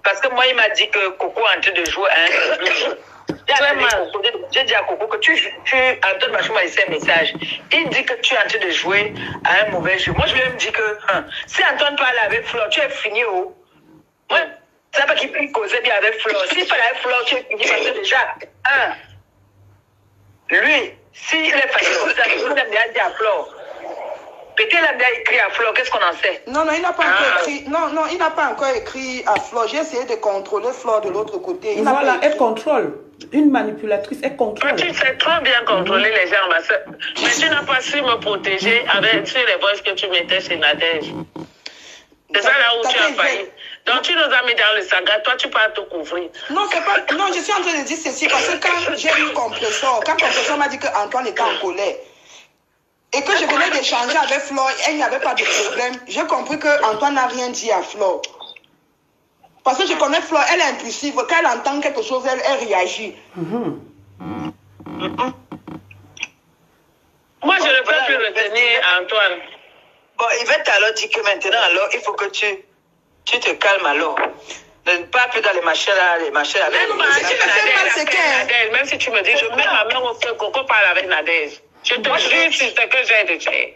Parce que moi, il m'a dit que Coco est en train de jouer à un jeu. J'ai dit à Coco que Antoine Machou m'a laissé un message. Il dit que tu es en train de jouer à un mauvais jeu. Moi, je lui ai dit que si Antoine parle avec Flore, tu es fini où? Moi, c'est pas qu'il peut causer bien avec Flore. S'il parle avec Flore, tu es fini parce que déjà, lui, s'il est fatigué comme ça, il a bien dit à Flore. Peut-être qu'il a bien écrit à Flore, qu'est-ce qu'on en sait?
Non, il n'a pas encore écrit. Non, il n'a pas encore écrit à Flore. J'ai essayé de contrôler Flore de l'autre côté.
Voilà, elle contrôle. Une manipulatrice, elle contrôle.
Tu sais trop bien contrôler les gens, ma soeur. Mais tu n'as pas su me protéger sur les voix que tu mettais chez Nadège. C'est ça là où tu as failli. Donc tu nous as mis dans le saga, toi tu peux te couvrir.
Non, c'est pas. Non, je suis en train de dire ceci parce que quand j'ai eu Compressor, quand Compressor m'a dit qu'Antoine était en colère et que je venais d'échanger avec Flore, il n'y avait pas de problème. J'ai compris qu'Antoine n'a rien dit à Flore. Parce que je connais Flore, elle est impulsive. Quand elle entend quelque chose, elle réagit.
Moi, je ne peux plus retenir Antoine.
Bon, Yvette alors dit que maintenant, alors, il faut que tu te calmes alors. Ne pas plus dans les machins là,
Même si tu me dis, je mets ma main au feu, Coco parle avec Nadège. Je te jure sur ce que j'ai de faire.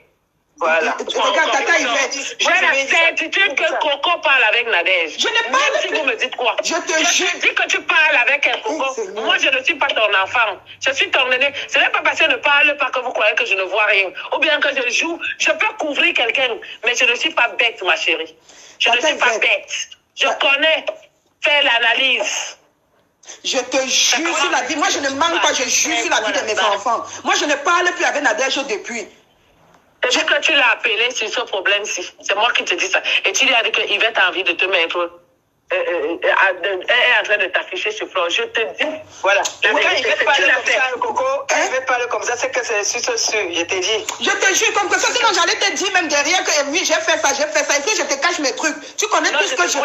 Voilà.
Regarde, Tata Yvette.
J'ai la certitude que Coco parle avec Nadège.
Je n'ai pas.
Même si vous me dites quoi.
Je te
dis que tu parles avec un Coco. Moi, je ne suis pas ton enfant. Je suis ton aîné. Ce n'est pas parce que je ne parle pas que vous croyez que je ne vois rien. Ou bien que je joue. Je peux couvrir quelqu'un. Mais je ne suis pas bête, ma chérie. Je ne suis pas bête. Je connais faire l'analyse.
Je te jure sur la vie. Moi, je ne manque pas. Je jure sur la vie de mes enfants. Moi, je ne parle plus avec Nadège depuis.
C'est que tu l'as appelé sur ce problème-ci. C'est moi qui te dis ça. Et tu lui as dit que Yvette a envie de te mettre. Elle est en train de t'afficher sur Flore. Je te dis.
Voilà. Quand Yvette parle comme ça, Coco, quand Yvette parle comme ça, c'est que c'est sûr. Je t'ai dit.
Je te jure comme que ça. Sinon, j'allais te dire même derrière que oui, j'ai fait ça. Et puis, je te cache mes trucs. Tu connais tout ce que je.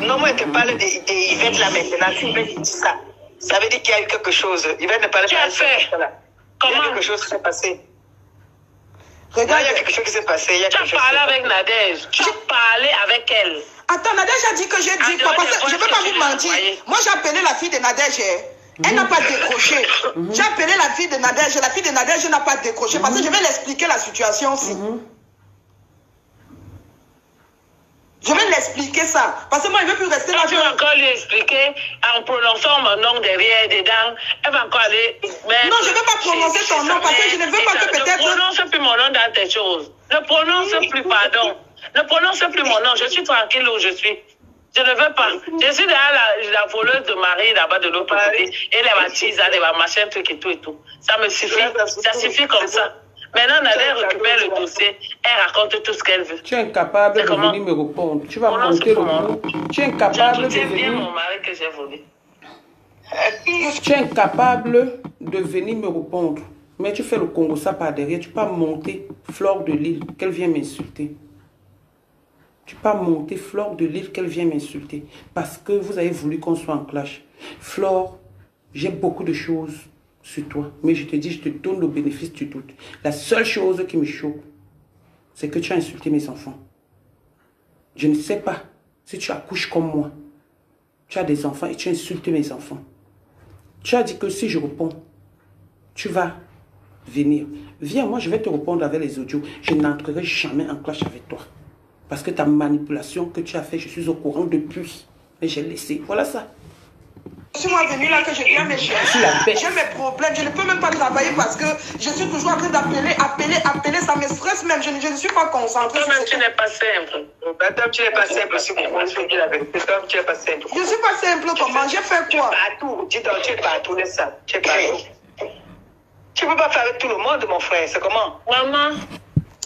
Non, moi, je te parle d'Yvette là maintenant. Si Yvette dit ça, ça veut dire qu'il y a eu quelque chose. Yvette ne parle pas de ça.
Comment?
Il y a quelque chose qui s'est passé.
Regarde,
il y a quelque chose qui s'est passé.
Tu as parlé avec Nadège. Tu as parlé avec elle.
Attends, Nadège a dit que j'ai dit quoi? Parce que je ne peux pas vous mentir. Moi, j'ai appelé la fille de Nadège. Elle n'a pas décroché. J'ai appelé la fille de Nadège. La fille de Nadège n'a pas décroché. Parce que je vais l'expliquer la situation aussi. Je vais l'expliquer ça. Parce que moi, je ne veux plus rester là.
Je vais encore lui expliquer en prononçant mon nom derrière, dedans. Elle va encore aller.
Non, je ne veux pas prononcer ton nom parce que je ne veux pas que peut-être.
Ne prononce plus mon nom dans tes choses. Ne prononce plus, pardon. Ne prononce plus mon nom. Je suis tranquille où je suis. Je ne veux pas. Je suis derrière la voleuse de Marie là-bas de l'autre côté. Et les bâtisses, les machins, trucs et tout et tout. Ça me suffit. Ça suffit comme ça. Maintenant, Nadège récupère le dossier, elle raconte tout ce qu'elle veut.
Tu es incapable de venir me répondre. Tu vas monter le coup. Tu es incapable de venir.
Mon mari que j'ai volé.
Tu es incapable de venir me répondre. Mais tu fais le Congo ça par derrière. Tu peux monter Flore de Lille qu'elle vient m'insulter. Tu peux monter Flore de Lille qu'elle vient m'insulter. Parce que vous avez voulu qu'on soit en clash. Flore, j'ai beaucoup de choses sur toi. Mais je te dis, je te donne le bénéfice du doute. La seule chose qui me choque, c'est que tu as insulté mes enfants. Je ne sais pas si tu accouches comme moi. Tu as des enfants et tu insultes mes enfants. Tu as dit que si je réponds, tu vas venir. Viens, moi, je vais te répondre avec les audios. Je n'entrerai jamais en clash avec toi. Parce que ta manipulation que tu as fait, je suis au courant depuis. Mais j'ai laissé. Voilà ça.
Je suis moi venue là que je viens me chercher. J'ai mes problèmes. Je ne peux même pas travailler parce que je suis toujours en train d'appeler. Ça me stresse même. Je ne suis pas concentrée.
Toi-même, tu n'es pas simple.
Madame, tu n'es pas simple. Si vous dites la vérité, toi, tu n'es pas simple.
Je ne suis pas simple comment? J'ai fait quoi?
Partout. Dis donc, tu es partout, laisse ça. Tu es partout. Tu ne peux pas faire avec tout le monde, mon frère. C'est comment?
Maman.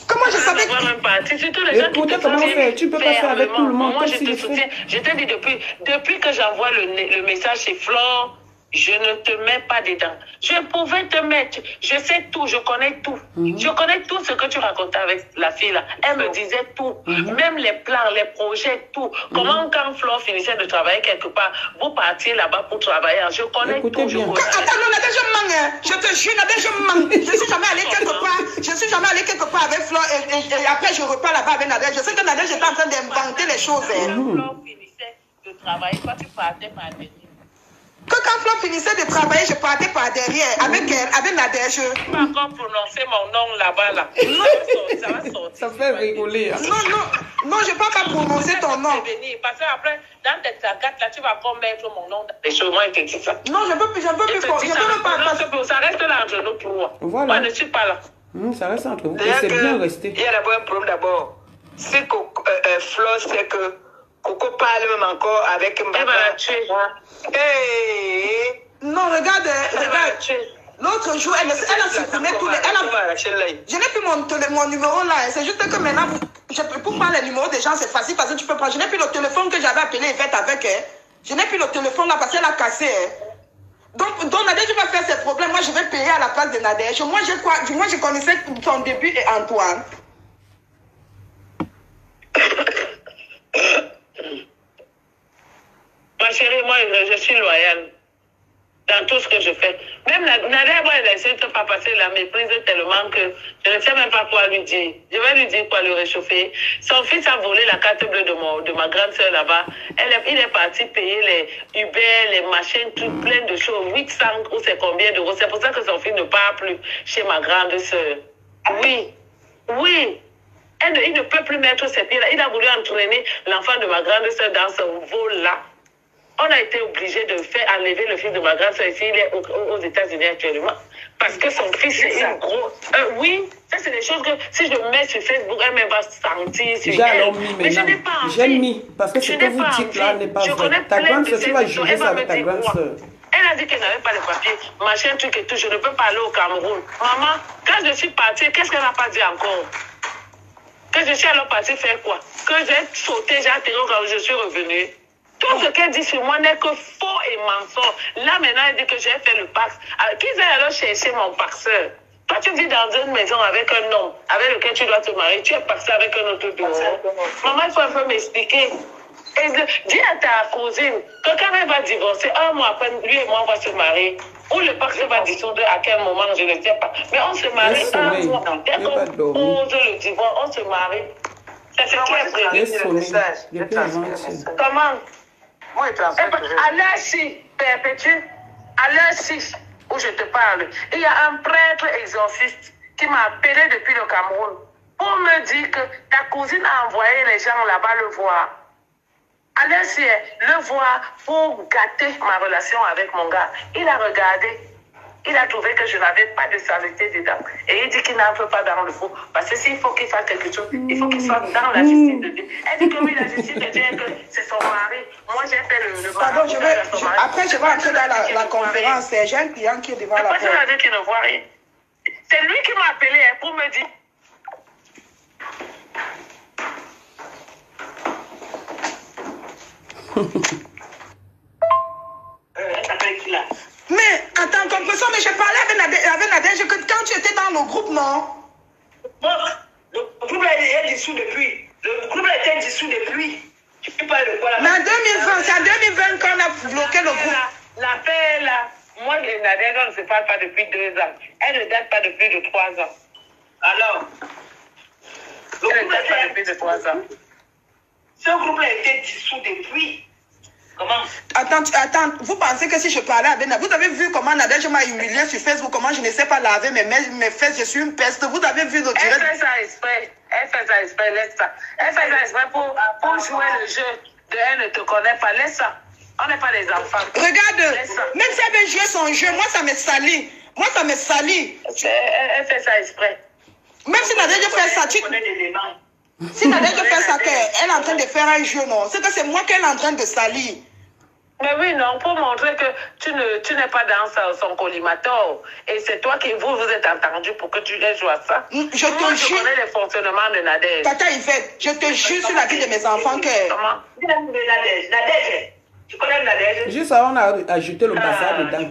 Comment je savais
que... même pas. C'est surtout les gens qui te soutiennent.
Tu peux pas faire avec tout le monde.
Moi, je te soutiens. Je t'ai dit depuis que j'envoie le message chez Flore, je ne te mets pas dedans. Je pouvais te mettre. Je sais tout. Je connais tout. Je connais tout ce que tu racontais avec la fille là. Elle me disait tout. Même les plans, les projets, tout. Comment quand Flore finissait de travailler quelque part, vous partiez là-bas pour travailler. Je connais tout.
Attends, non, Nadège, je mens. Je te jure, Nadège, je mens. Je suis jamais allée quelque part. Je suis jamais allée quelque part avec Flore et après je repars là-bas avec Nadège. Je sais que Nadège était en train d'inventer les choses.
Flore finissait de travailler, toi tu partais par derrière.
Que quand Flore finissait de travailler, je partais par derrière avec elle, avec Nadège.
Je ne peux pas encore prononcer mon nom là-bas. Là. Ça va sortir.
Ça fait rigoler. Hein.
Non, je ne peux pas prononcer ton nom.
Parce qu'après, dans tes sagas, là, tu vas encore mettre mon nom dans les choses. Moi, je te dis ça.
Non, je ne peux plus. Je peux
pas. Ça reste là entre nous pour moi.
Voilà.
Moi, je ne suis pas là.
Ça reste entre vous. C'est bien resté.
Il y a d'abord un problème d'abord. Si Flore sait que Coco parle même encore avec Mbaba.
Elle va la tuer.
Hey.
Non, regarde. L'autre jour, elle a supprimé tous les... Je n'ai plus mon numéro là. C'est juste que maintenant, pour prendre les numéros des gens, c'est facile parce que tu peux prendre. Je n'ai plus le téléphone que j'avais appelé Yvette avec elle. Je n'ai plus le téléphone là parce qu'elle a cassé. Donc Nadège va faire ses problèmes. Moi, je vais payer à la place de Nadège. Moi, je connaissais son début et Antoine.
Ma chérie, moi, je suis loyale dans tout ce que je fais. Même Nadia, elle essaie de ne pas passer la méprise tellement que je ne sais même pas quoi lui dire. Je vais lui dire quoi, le réchauffer. Son fils a volé la carte bleue de ma grande soeur là-bas. Il est parti payer les Uber, les machines, tout plein de choses. 800 ou c'est combien d'euros. C'est pour ça que son fils ne part plus chez ma grande soeur. Oui. Il ne peut plus mettre ses pieds là. Il a voulu entraîner l'enfant de ma grande soeur dans ce vol-là. On a été obligé de faire enlever le fils de ma grande soeur ici. Il est aux États-Unis actuellement. Parce que son fils est une grosse... oui, ça c'est des choses que si je mets sur Facebook, elle va sentir.
J'ai alors mis
mais je n'ai pas envie.
J'ai mis, parce que ce que vous dites là n'est pas vrai. Ta grande soeur, tu vas juger ça avec ta grande soeur.
Elle a dit qu'elle n'avait pas de papier, machin, truc et tout. Je ne peux pas aller au Cameroun. Maman, quand je suis partie, qu'est-ce qu'elle n'a pas dit encore? Que je suis alors partie faire quoi? Que j'ai sauté, j'ai atterri au Cameroun, je suis revenue. Tout ce qu'elle dit sur moi n'est que faux et mensonge. Là, maintenant, elle dit que j'ai fait le Pax. Qu'ils aillent alors chercher mon paxeur. Toi, tu vis dans une maison avec un homme avec lequel tu dois te marier. Tu es paxé avec un autre dehors. Maman, il faut un peu m'expliquer. Et dis à ta cousine que quand elle va divorcer, un mois après, lui et moi, on va se marier. Ou le paxeur va dissoudre à quel moment, je ne sais pas. Mais on se marie un mois. Dès qu'on pose le divorce, on se marie. C'est ce qui est prévu. Comment? À l'heure 6, Perpétue, à l'heure 6 où je te parle, il y a un prêtre exorciste qui m'a appelé depuis le Cameroun pour me dire que ta cousine a envoyé les gens là-bas le voir. À l'heure 6, le voir pour gâter ma relation avec mon gars. Il a regardé. Il a trouvé que je n'avais pas de saleté dedans. Et il dit qu'il n'entre pas dans le faux. Parce que s'il faut qu'il fasse quelque chose, il faut qu'il soit dans la justice de Dieu. Elle dit que oui, la justice de Dieu, que c'est son mari. Moi, j'ai fait le
pardon, après, je vais entrer dans la conférence. J'ai un client qui est devant la porte.
Après, ça veut dire qu'il ne voit rien. C'est lui qui m'a appelé pour me dire.
Mais, attends, comprenons, mais je parlais avec Nadège que quand tu étais dans le groupe, non?
Bon, le groupe est dissous depuis. Le groupe a été dissous depuis. Tu peux pas le voir.
Mais en 2020, c'est en 2020 qu'on a bloqué le groupe.
La paix, là, moi, Nadège, on ne se parle pas depuis 2 ans. Elle ne date pas de plus de 3 ans.
Alors,
elle ne date pas de plus de 3 ans.
Ce groupe a été dissous depuis. Comment?
Attends, vous pensez que si je parlais avec Nadège, vous avez vu comment Nadège m'a humilié sur Facebook, comment je ne sais pas laver mes fesses, je suis une peste. Vous avez vu le direct?
Elle fait ça exprès. Elle fait ça exprès, laisse ça. Elle fait ça exprès pour jouer le jeu de elle ne te connaît pas, laisse ça. On n'est pas des enfants.
Regarde, même si elle veut jouer son jeu, moi ça me salit. Moi ça me salit.
Elle fait ça exprès.
Même si Nadège fait ça, si Nadège fait ça, qu'elle est en train de faire un jeu, non. C'est que c'est moi qu'elle est en train de salir.
Mais oui, non, pour montrer que tu n'es pas dans son collimateur. Et c'est toi qui vous êtes entendu pour que tu aies joué à ça.
Je te jure.
Je connais le fonctionnement de Nadège.
Tata Yvette, je te jure sur la vie de mes enfants que...
Comment?
Nadège. Tu connais Nadège?
Juste ça, on a ajouté le bazar dedans.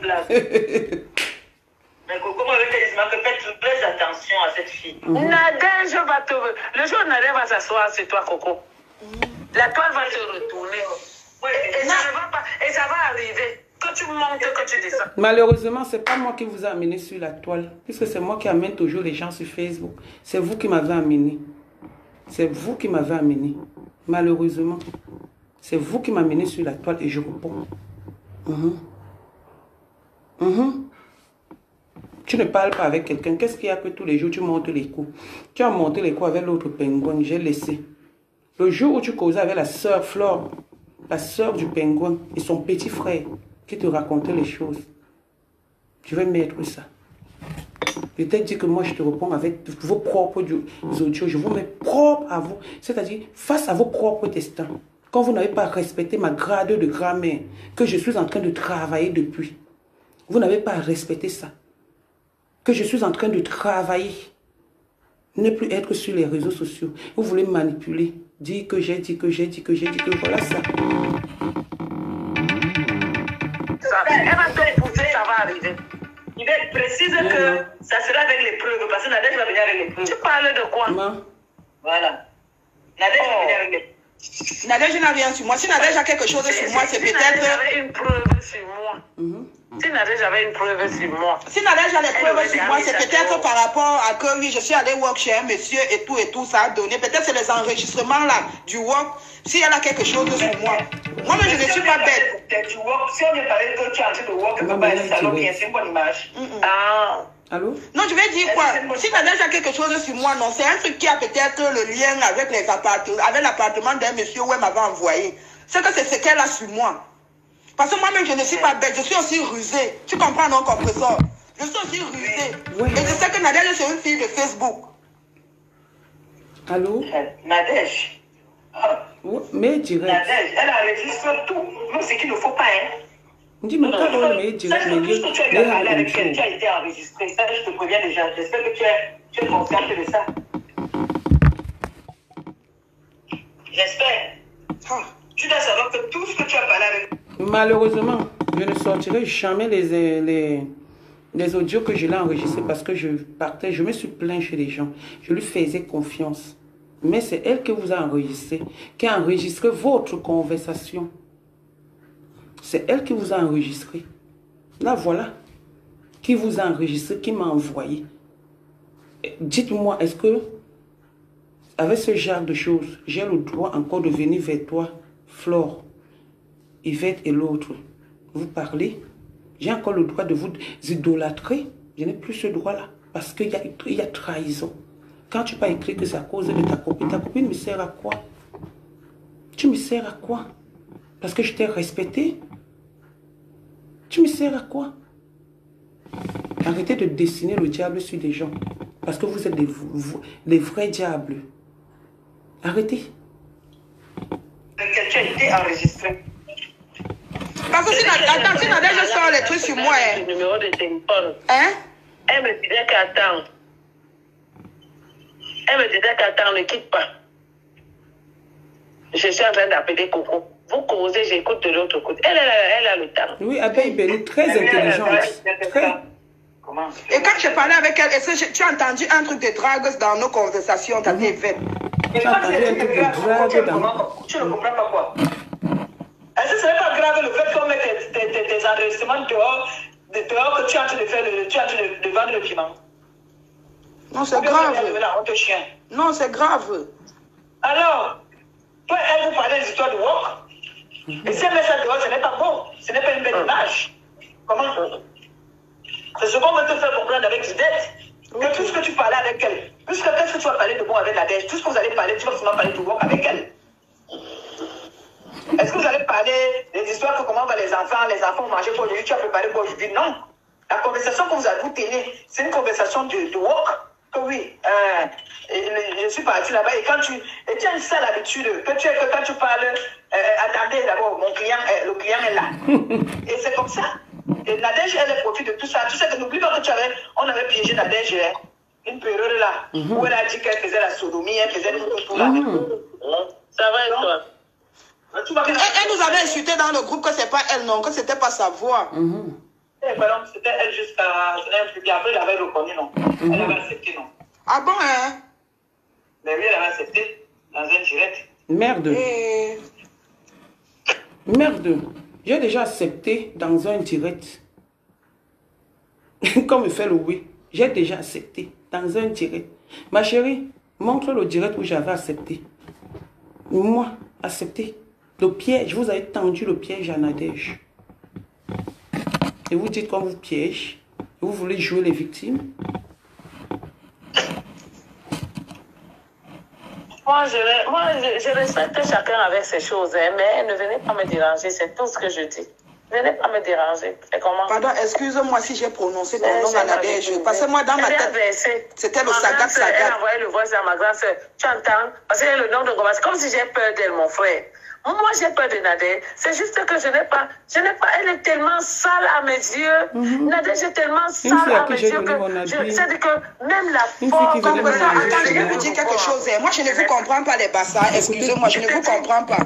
Mais Coco m'avait dit que faites très attention à cette fille.
Nadège va te... Le jour où Nadège va s'asseoir sur toi, Coco, la toile va se retourner. Et ça va arriver. Que tu montes, que tu descends.
Malheureusement, ce n'est pas moi qui vous ai amené sur la toile. Puisque c'est moi qui amène toujours les gens sur Facebook. C'est vous qui m'avez amené. C'est vous qui m'avez amené. Malheureusement. C'est vous qui m'amenez sur la toile et je réponds. Tu ne parles pas avec quelqu'un. Qu'est-ce qu'il y a que tous les jours tu montes les coups? Tu as monté les coups avec l'autre pingouin. J'ai laissé. Le jour où tu causais avec la sœur Flore, la sœur du pingouin et son petit frère qui te racontait les choses, je vais mettre ça. Je t'ai dit que moi je te réponds avec vos propres audios. Je vous mets propre à vous. C'est-à-dire face à vos propres destins. Quand vous n'avez pas respecté ma grade de grammaire que je suis en train de travailler depuis. Vous n'avez pas respecté ça. Que je suis en train de travailler. Ne plus être sur les réseaux sociaux. Vous voulez manipuler. Dire que j'ai dit que voilà ça.
Elle va te pousser, ça va arriver.
Il va être précise que ça sera avec les preuves. Parce que Nadège va venir avec les preuves.
Tu parles de quoi?
Voilà. Nadège va venir avec les preuves.
Nadège n'a rien sur moi. Si Nadège a quelque chose sur moi, c'est peut-être...
Si Nadège avait une preuve sur moi. Si Nadège avait une preuve sur moi.
Si Nadège a les preuves sur moi, c'est peut-être par rapport à que oui, je suis allé work chez un monsieur et tout, ça a donné. Peut-être c'est les enregistrements là du work. Si elle a quelque chose sur moi. Moi-même, je ne suis pas bête.
Si on me parlait que tu es en train de work, c'est une bonne image.
Allô?
Non, je vais dire quoi? Si Nadège a quelque chose sur moi, non, c'est un truc qui a peut-être le lien avec les appartements, avec l'appartement d'un monsieur où elle m'avait envoyé. C'est que c'est ce qu'elle a sur moi. Parce que moi-même, je ne suis pas bête, je suis aussi rusée. Tu comprends, non, compresseur? Je suis aussi rusée. Oui. Et je sais que Nadège, c'est une fille de Facebook.
Allô?
Nadège.
Mais direct.
Nadège, elle enregistre tout. Nous, c'est qu'il ne faut pas, hein.
Dis-moi, mais direct.
Puisque tu as parlé avec elle, tu as été enregistré. Ça, je te préviens déjà. J'espère que tu es consciente de ça. J'espère. Tu dois savoir que tout ce que tu as parlé avec...
Malheureusement, je ne sortirai jamais les audios que je l'ai enregistrés parce que je partais, je me suis plaint chez les gens. Je lui faisais confiance. Mais c'est elle qui vous a enregistré, qui a enregistré votre conversation. C'est elle qui vous a enregistré. Là, voilà. Qui vous a enregistré, qui m'a envoyé. Dites-moi, est-ce que, avec ce genre de choses, j'ai le droit encore de venir vers toi, Flore, Yvette et l'autre, vous parlez? J'ai encore le droit de vous idolâtrer? Je n'ai plus ce droit-là. Parce qu'il y a trahison. Quand tu n'as pas écrit que c'est à cause de ta copine me sert à quoi? Tu me sers à quoi? Parce que je t'ai respecté? Tu me sers à quoi? Arrêtez de dessiner le diable sur des gens. Parce que vous êtes des vrais diables. Arrêtez.
Tu as été enregistré.
Parce que si Nadège sort les trucs sur moi,
le numéro de téléphone.
Hein?
Elle me disait qu'attends. Ne quitte pas. Je suis en train d'appeler Coco. Vous causez, j'écoute de l'autre côté. Elle a le temps.
Oui, Abeille Béni, très intelligente. Très.
Comment?
Et quand je parlais avec elle, est-ce que tu as entendu un truc de drague dans nos conversations, t'as dit fait?
Tu as entendu un truc de drague dans...
Tu ne comprends pas quoi? Est-ce que ce n'est pas grave le fait qu'on mette tes enregistrements dehors que tu es en train de faire, tu es en train de vendre le piment?
Non, c'est grave.
Chien.
Non, c'est grave.
Alors, toi, elle vous parlait des histoires de work? Et si elle met ça dehors, ce n'est pas bon. Ce n'est pas une belle image. Comment? C'est ce qu'on veut te faire comprendre avec Judith. Que tout ce que tu parlais avec elle, puisque qu'est-ce que tu vas parler de bon avec Nadège, tout ce que vous allez parler, tu vas forcément parler de bon avec elle. Est-ce que vous allez parler des histoires que comment vont les enfants manger pour aujourd'hui, tu as préparé pour aujourd'hui? Non. La conversation que vous avez tenue, c'est une conversation de work. Que oui, je suis parti là-bas et quand tu as ça l'habitude que quand tu parles, attendez d'abord, le client est là. Et c'est comme ça. Et Nadège, elle profite de tout ça. Tu sais que n'oublie pas que on avait piégé Nadège une période là, où elle a dit qu'elle faisait la sodomie, elle faisait tout là.
Ça va et toi?
Elle nous avait insulté dans le groupe que c'est pas elle, non, que c'était pas sa voix.
C'était elle jusqu'à... Après, elle avait reconnu, non. Elle avait accepté, non.
Ah bon, hein?
Mais oui, elle avait accepté dans un direct.
Merde. Merde. J'ai déjà accepté dans un direct. Comme il fait le oui. J'ai déjà accepté dans un direct. Ma chérie, montre le direct où j'avais accepté. Moi, accepté. Le piège, vous avez tendu le piège à Nadège. Et vous dites qu'on vous piège. Vous voulez jouer les victimes.
Moi, je respecte chacun avec ses choses, hein, mais ne venez pas me déranger, c'est tout ce que je dis. Venez pas me déranger. Comment?
Pardon, excuse-moi si j'ai prononcé ton nom à Nadège. Parce que moi, dans ma tête, c'était le Sagat.
Elle a envoyé le voice à ma grande soeur. Tu entends? Parce que le nom de Gomas, c'est comme si j'ai peur d'elle, mon frère. Moi, j'ai peur de Nadège. C'est juste que je n'ai pas. Elle est tellement sale à mes yeux. Nadège est tellement sale à mes yeux que c'est que même la forme.
Attends, je vais vous dire quelque chose. Moi, je ne vous comprends pas, les bassards. Excusez-moi, je ne vous comprends pas.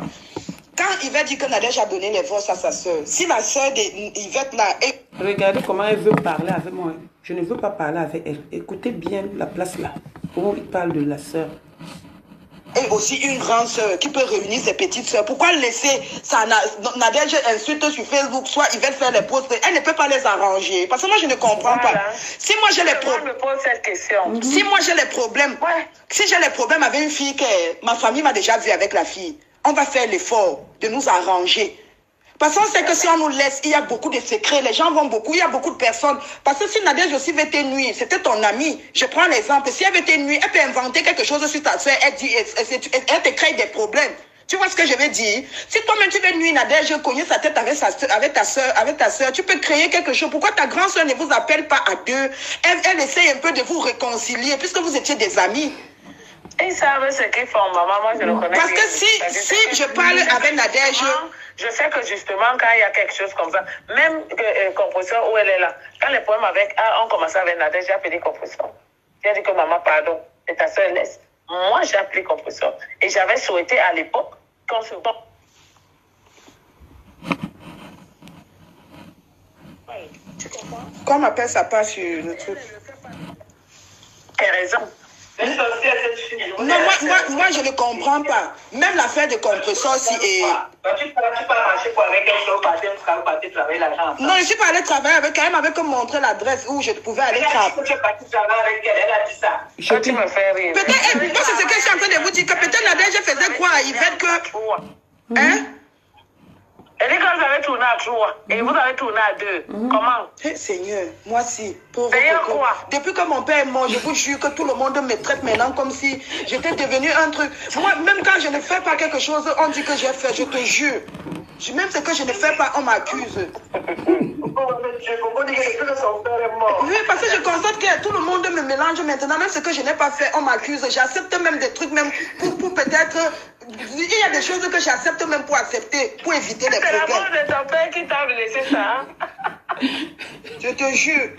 Quand Yvette dit que Nadège a donné les voix à sa soeur, si la soeur d'Yvette là est...
Regardez comment elle veut parler avec moi. Je ne veux pas parler avec elle. Écoutez bien la place là, où il parle de la soeur.
Et aussi une grande soeur qui peut réunir ses petites soeurs. Pourquoi laisser ça? Nadège insulte sur Facebook, soit Yvette fait les posts, elle ne peut pas les arranger. Parce que moi, je ne comprends pas. Si moi, j'ai les problèmes... Si moi, j'ai les problèmes... Si j'ai les problèmes avec une fille que ma famille m'a déjà vue avec la fille, on va faire l'effort de nous arranger. Parce qu'on sait que si on nous laisse, il y a beaucoup de secrets, les gens vont beaucoup, il y a beaucoup de personnes. Parce que si Nadège aussi veut te nuire, c'était ton ami. Je prends l'exemple, si elle veut te nuire, elle peut inventer quelque chose sur ta soeur, elle te crée des problèmes. Tu vois ce que je veux dire? Si toi-même tu veux nuire Nadège, cogner sa tête avec ta soeur, tu peux créer quelque chose. Pourquoi ta grande soeur ne vous appelle pas à deux? Elle essaye un peu de vous réconcilier, puisque vous étiez des amis.
Ils savent ce qu'ils font, maman, moi je le connais.
Parce que si je parle avec Nadège...
Je sais que justement, quand il y a quelque chose comme ça, même Compresseur où elle est là, quand les problèmes ont commencé avec Nadège, j'ai appelé Compresseur. J'ai dit que maman, pardon, et ta soeur laisse. Moi, j'ai appelé Compresseur. Et j'avais souhaité à l'époque qu'on se voit. Tu comprends?
Qu'on appelle ça pas sur le truc.
T'as raison.
Non, moi, je ne comprends pas. Même l'affaire de Compresseur aussi est... Non, je suis pas allée travailler avec elle. Elle m'avait montré l'adresse où je pouvais aller travailler.
Tu me fais rire.
Peut-être, moi, c'est ce que je suis en train de vous dire, que peut-être Nadège faisait quoi à Yvette que... Hein?
Elle dit que vous avez tourné à 3 et vous avez tourné à 2. Comment?
Seigneur, moi si. Pauvre
quoi?
Depuis que mon père est mort, je vous jure que tout le monde me traite maintenant comme si j'étais devenu un truc. Moi, même quand je ne fais pas quelque chose, on dit que j'ai fait, je te jure. Même ce que je ne fais pas, on m'accuse. Oui, parce que je constate que tout le monde me mélange maintenant. Même ce que je n'ai pas fait, on m'accuse. J'accepte même des trucs, même pour peut-être... Il y a des choses que j'accepte même pour accepter, pour éviter les problèmes.
C'est la mort de ton père qui t'a laissé ça.
Je te jure.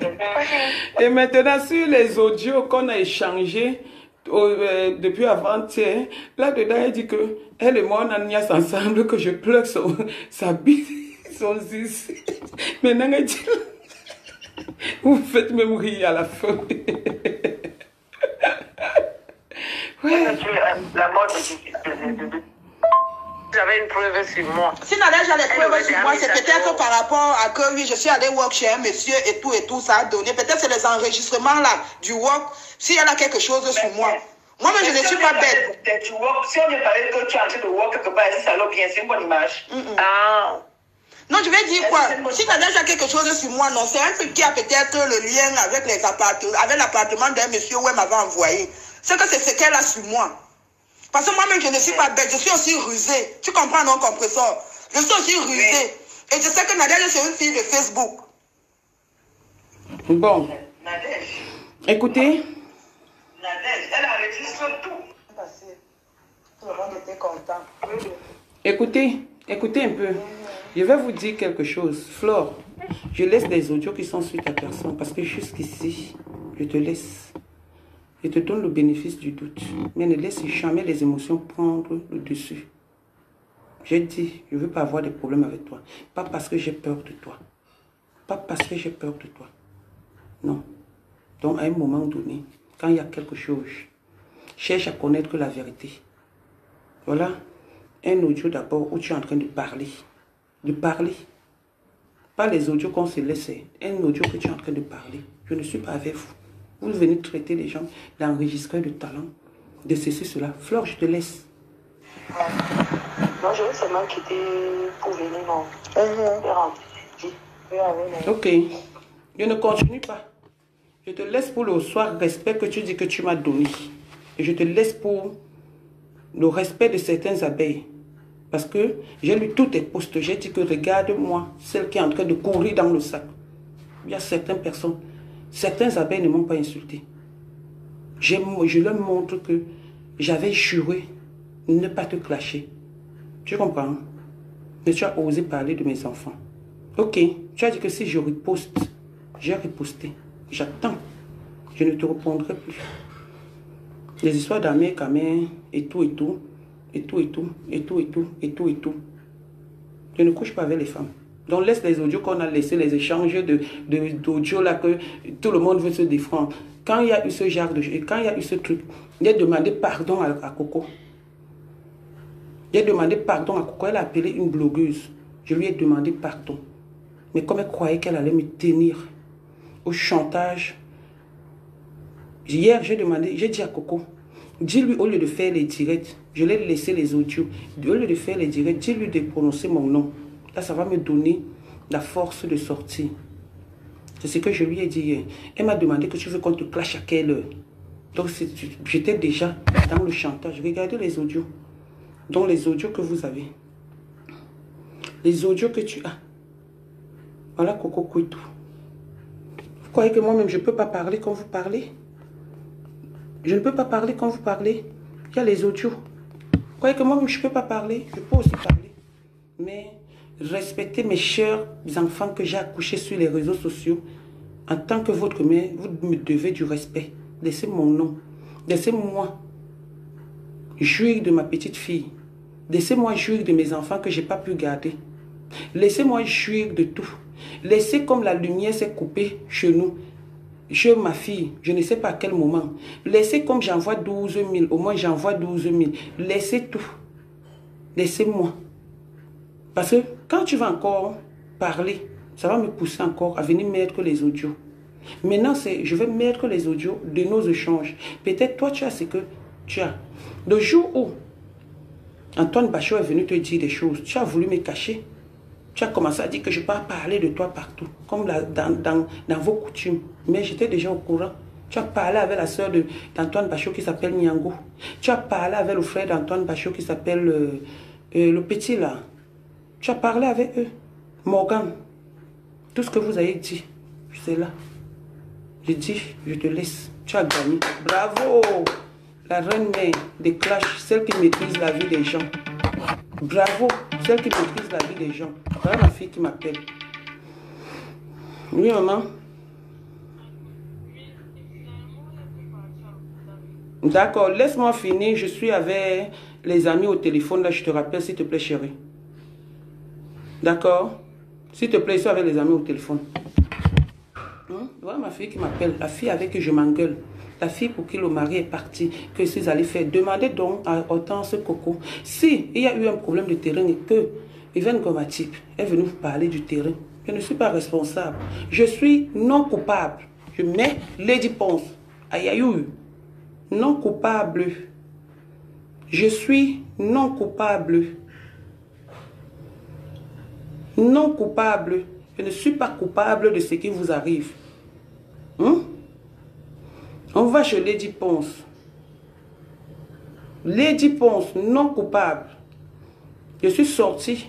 Et maintenant, sur les audios qu'on a échangés depuis avant-hier, là-dedans, elle dit que elle et moi, on a niaise ensemble, que je pleure sa bite, son zizi. Maintenant, elle dit, vous faites même rire à la fin.
Ouais. La mort de... J'avais une preuve sur moi.
Si Nadège a les preuves sur moi, c'est peut-être par rapport à que oui, je suis allée work chez un monsieur et tout, ça a donné. Peut-être c'est les enregistrements là du work. Si elle a quelque chose sur moi. Moi-même, je ne suis pas bête.
Si on me parlait que tu es en train de voir quelque part, si ça va bien, c'est une bonne image. Ah.
Non, je vais dire quoi? Si tu as déjà quelque chose sur moi, non, c'est un truc qui a peut-être le lien avec les appartements, avec l'appartement d'un monsieur où elle m'avait envoyé. C'est que c'est ce qu'elle a sur moi. Parce que moi-même, je ne suis pas bête, je suis aussi rusée. Tu comprends, non, compresseur? Je suis aussi rusée. Et je sais que Nadège, c'est une fille de Facebook.
Bon.
Nadège.
Écoutez.
Nadège, elle enregistre tout.
Tout le monde était content.
Écoutez un peu. Je vais vous dire quelque chose. Flore, je laisse des audios qui sont sur ta personne parce que jusqu'ici, je te laisse. Je te donne le bénéfice du doute. Mais ne laisse jamais les émotions prendre le dessus. J'ai dit, je ne veux pas avoir des problèmes avec toi. Pas parce que j'ai peur de toi. Pas parce que j'ai peur de toi. Non. Donc, à un moment donné, quand il y a quelque chose, cherche à connaître la vérité. Voilà un audio d'abord où tu es en train de parler. De parler. Pas les audios qu'on se laisse. Un audio que tu es en train de parler. Je ne suis pas avec vous. Vous venez traiter les gens d'enregistrer de talent, de ceci, cela. Flore, je te laisse.
Non, je veux seulement quitter pour venir, non.
Ok. Je ne continue pas. Je te laisse pour le soir respect que tu dis que tu m'as donné. Et je te laisse pour le respect de certaines abeilles. Parce que j'ai lu tous tes posts. J'ai dit que regarde-moi, celle qui est en train de courir dans le sac. Il y a certaines personnes, certaines abeilles ne m'ont pas insulté. Je leur montre que j'avais juré ne pas te clasher. Tu comprends? Mais tu as osé parler de mes enfants. Ok, tu as dit que si je riposte, j'ai riposté. J'attends. Je ne te répondrai plus. Les histoires d'Amé, Kamé, et tout, et tout, et tout, et tout, et tout, et tout, et tout, et tout. Je ne couche pas avec les femmes. Donc laisse les audios qu'on a laissés, les échanges d'audio là que tout le monde veut se défendre. Quand il y a eu ce genre de choses, quand il y a eu ce truc, j'ai demandé pardon à Coco. J'ai demandé pardon à Coco. Elle a appelé une blogueuse. Je lui ai demandé pardon. Mais comme elle croyait qu'elle allait me tenir au chantage, hier j'ai dit à Coco, dis-lui au lieu de faire les directs, je l'ai laissé les audios, au lieu de faire les directs, dis-lui de prononcer mon nom. Là, ça va me donner la force de sortir. C'est ce que je lui ai dit hier. Elle m'a demandé que tu veux qu'on te clash à quelle heure. Donc, j'étais déjà dans le chantage. Regardez les audios. Donc, les audios que vous avez. Les audios que tu as. Voilà Coco Kouitou. Vous croyez que moi-même, je ne peux pas parler quand vous parlez? Je ne peux pas parler quand vous parlez. Il y a les audios. Vous croyez que moi-même, je ne peux pas parler? Je peux aussi parler. Mais respectez mes chers enfants que j'ai accouchés sur les réseaux sociaux. En tant que votre mère, vous me devez du respect. Laissez mon nom. Laissez-moi jouir de ma petite fille. Laissez-moi jouir de mes enfants que je n'ai pas pu garder. Laissez-moi jouir de tout. Laissez comme la lumière s'est coupée chez nous. Chez ma fille, je ne sais pas à quel moment. Laissez comme j'envoie 12 000. Au moins j'envoie 12 000. Laissez tout. Laissez-moi. Parce que quand tu vas encore parler, ça va me pousser encore à venir mettre les audios. Maintenant, je vais mettre les audios de nos échanges. Peut-être toi, tu as ce que tu as. Le jour où Antoine Bachot est venu te dire des choses, tu as voulu me cacher. Tu as commencé à dire que je peux parler de toi partout, comme dans vos coutumes. Mais j'étais déjà au courant. Tu as parlé avec la soeur d'Antoine Bachot qui s'appelle Nyango. Tu as parlé avec le frère d'Antoine Bachot qui s'appelle le petit là. Tu as parlé avec eux. Morgan. Tout ce que vous avez dit, c'est là. J'ai dit, je te laisse. Tu as gagné. Bravo. La reine-mère des clashs, celle qui maîtrise la vie des gens. Bravo. Celle qui maîtrise la vie des gens. Voilà ma fille qui m'appelle. Oui, maman. D'accord, laisse-moi finir. Je suis avec les amis au téléphone. Là, je te rappelle, s'il te plaît, chérie. D'accord? S'il te plaît, je suis avec les amis au téléphone. Voilà ma fille qui m'appelle. La fille avec qui je m'engueule. La fille pour qui le mari est parti. Que je suis allée faire. Demandez donc à Hortense Coco. Si il y a eu un problème de terrain et que Yvonne Gomatip est venue vous parler du terrain, je ne suis pas responsable. Je suis non coupable. Je mets Lady Ponce à Yayouyou. non coupable. Je suis non coupable. Non coupable. Je ne suis pas coupable de ce qui vous arrive. On va chez Lady Ponce. Lady Ponce, non coupable. Je suis sortie.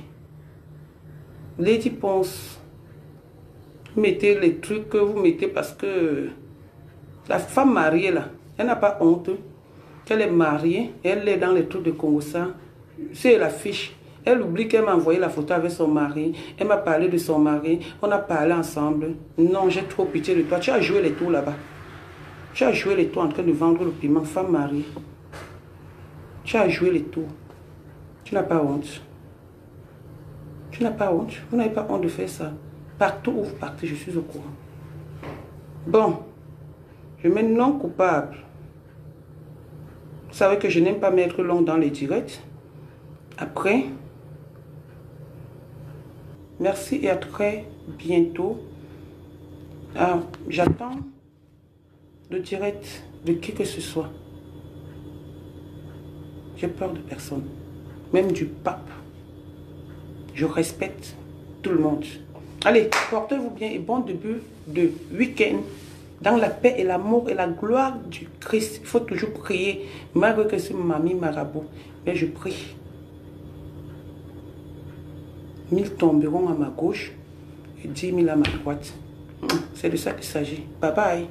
Lady Ponce. Vous mettez les trucs que vous mettez parce que la femme mariée là, elle n'a pas honte. Elle est mariée, elle est dans les trucs de Congo-Ça. C'est la fiche. Elle oublie qu'elle m'a envoyé la photo avec son mari. Elle m'a parlé de son mari. On a parlé ensemble. Non, j'ai trop pitié de toi. Tu as joué les tours là-bas. Tu as joué les tours en train de vendre le piment. Femme mariée. Tu as joué les tours. Tu n'as pas honte. Tu n'as pas honte. Vous n'avez pas honte de faire ça. Partout où vous partez, je suis au courant. Bon. Je mets non coupable. Vous savez que je n'aime pas mettre long dans les directs. Après, merci et à très bientôt. J'attends le direct de qui que ce soit. J'ai peur de personne. Même du pape. Je respecte tout le monde. Allez, portez-vous bien et bon début de week-end. Dans la paix et l'amour et la gloire du Christ. Il faut toujours prier. Malgré que c'est mamie marabout. Mais je prie. 1000 tomberont à ma gauche et 10 000 à ma droite. C'est de ça qu'il s'agit. Bye bye.